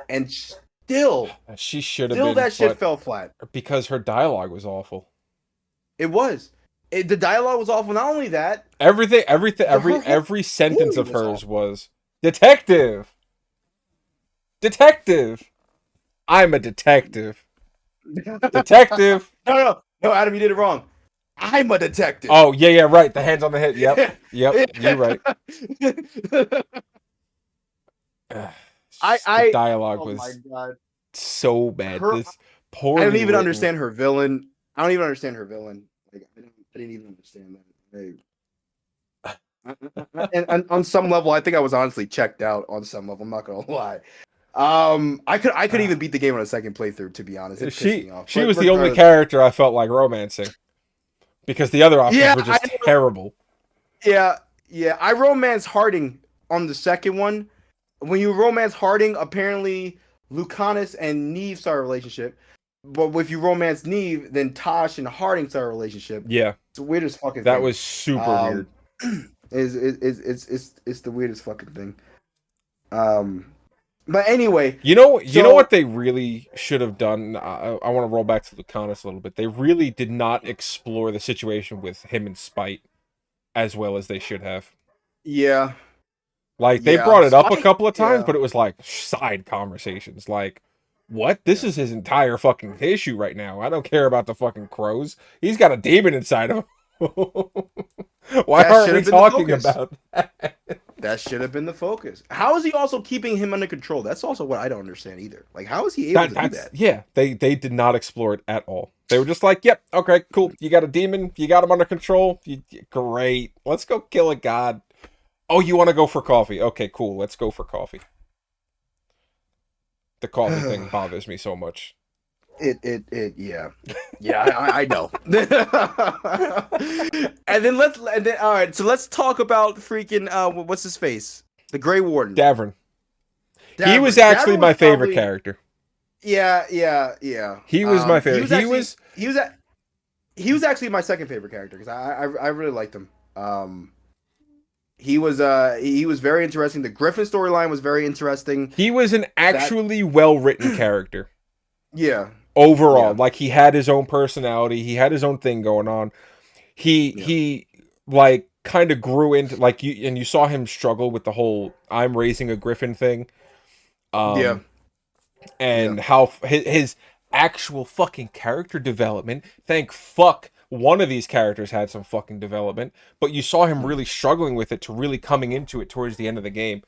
and She should have still been, that shit but fell flat. because her dialogue was awful. It was. The dialogue was awful. Not only that, Everything, her whole every sentence story of was hers awful. was detective. Detective. I'm a detective. Detective. No, Adam, you did it wrong. I'm a detective. Oh, yeah, right. The hands on the head. Yep. You're right. The I dialogue oh my was god. so bad. Her This I don't poorly even written. understand her villain. I don't even understand her villain. Like, I didn't even understand that. And on some level, I think I was honestly checked out. On some level, I'm not gonna lie. I could even beat the game on a second playthrough. To be honest, it pissed me off. She But was the only regardless, character I felt like romancing because the other options yeah, were just terrible. yeah. I romance Harding on the second one. When you romance Harding, apparently Lucanus and Neve start a relationship. But if you romance Neve, then Tosh and Harding start a relationship. Yeah, It's the weirdest fucking that thing. was super Um, weird. it's the weirdest fucking thing. But anyway, You know so what they really should have done. I want to roll back to Lucanus a little bit. They really did not explore the situation with him and Spite as well as they should have. yeah, Like, they brought it up a couple of times, yeah, but it was like side conversations. Like, what? This is his entire fucking issue right now. I don't care about the fucking crows. He's got a demon inside him. Why that aren't should we have been the talking focus. about that? That should have been the focus. How is he also keeping him under control? That's also what I don't understand either. Like, how is he able to do that? Yeah, they did not explore it at all. They were just like, yep, okay, cool. You got a demon, you got him under control. Great. Let's go kill a god. Oh, you want to go for coffee? Okay, cool. Let's go for coffee. The coffee thing bothers me so much. Yeah. I know. and then all right, so let's talk about freaking what's his face, the Grey Warden, Davern. He was actually my favorite character. Yeah. He was my favorite. He was actually my second favorite character because I really liked him. He was very interesting. The Griffin storyline was very interesting. He was an actually well-written character. Yeah. Overall, like he had his own personality, he had his own thing going on. He like kind of grew into like you saw him struggle with the whole I'm raising a Griffin thing. And how his actual fucking character development. Thank fuck one of these characters had some fucking development, but you saw him really struggling with it to really coming into it towards the end of the game.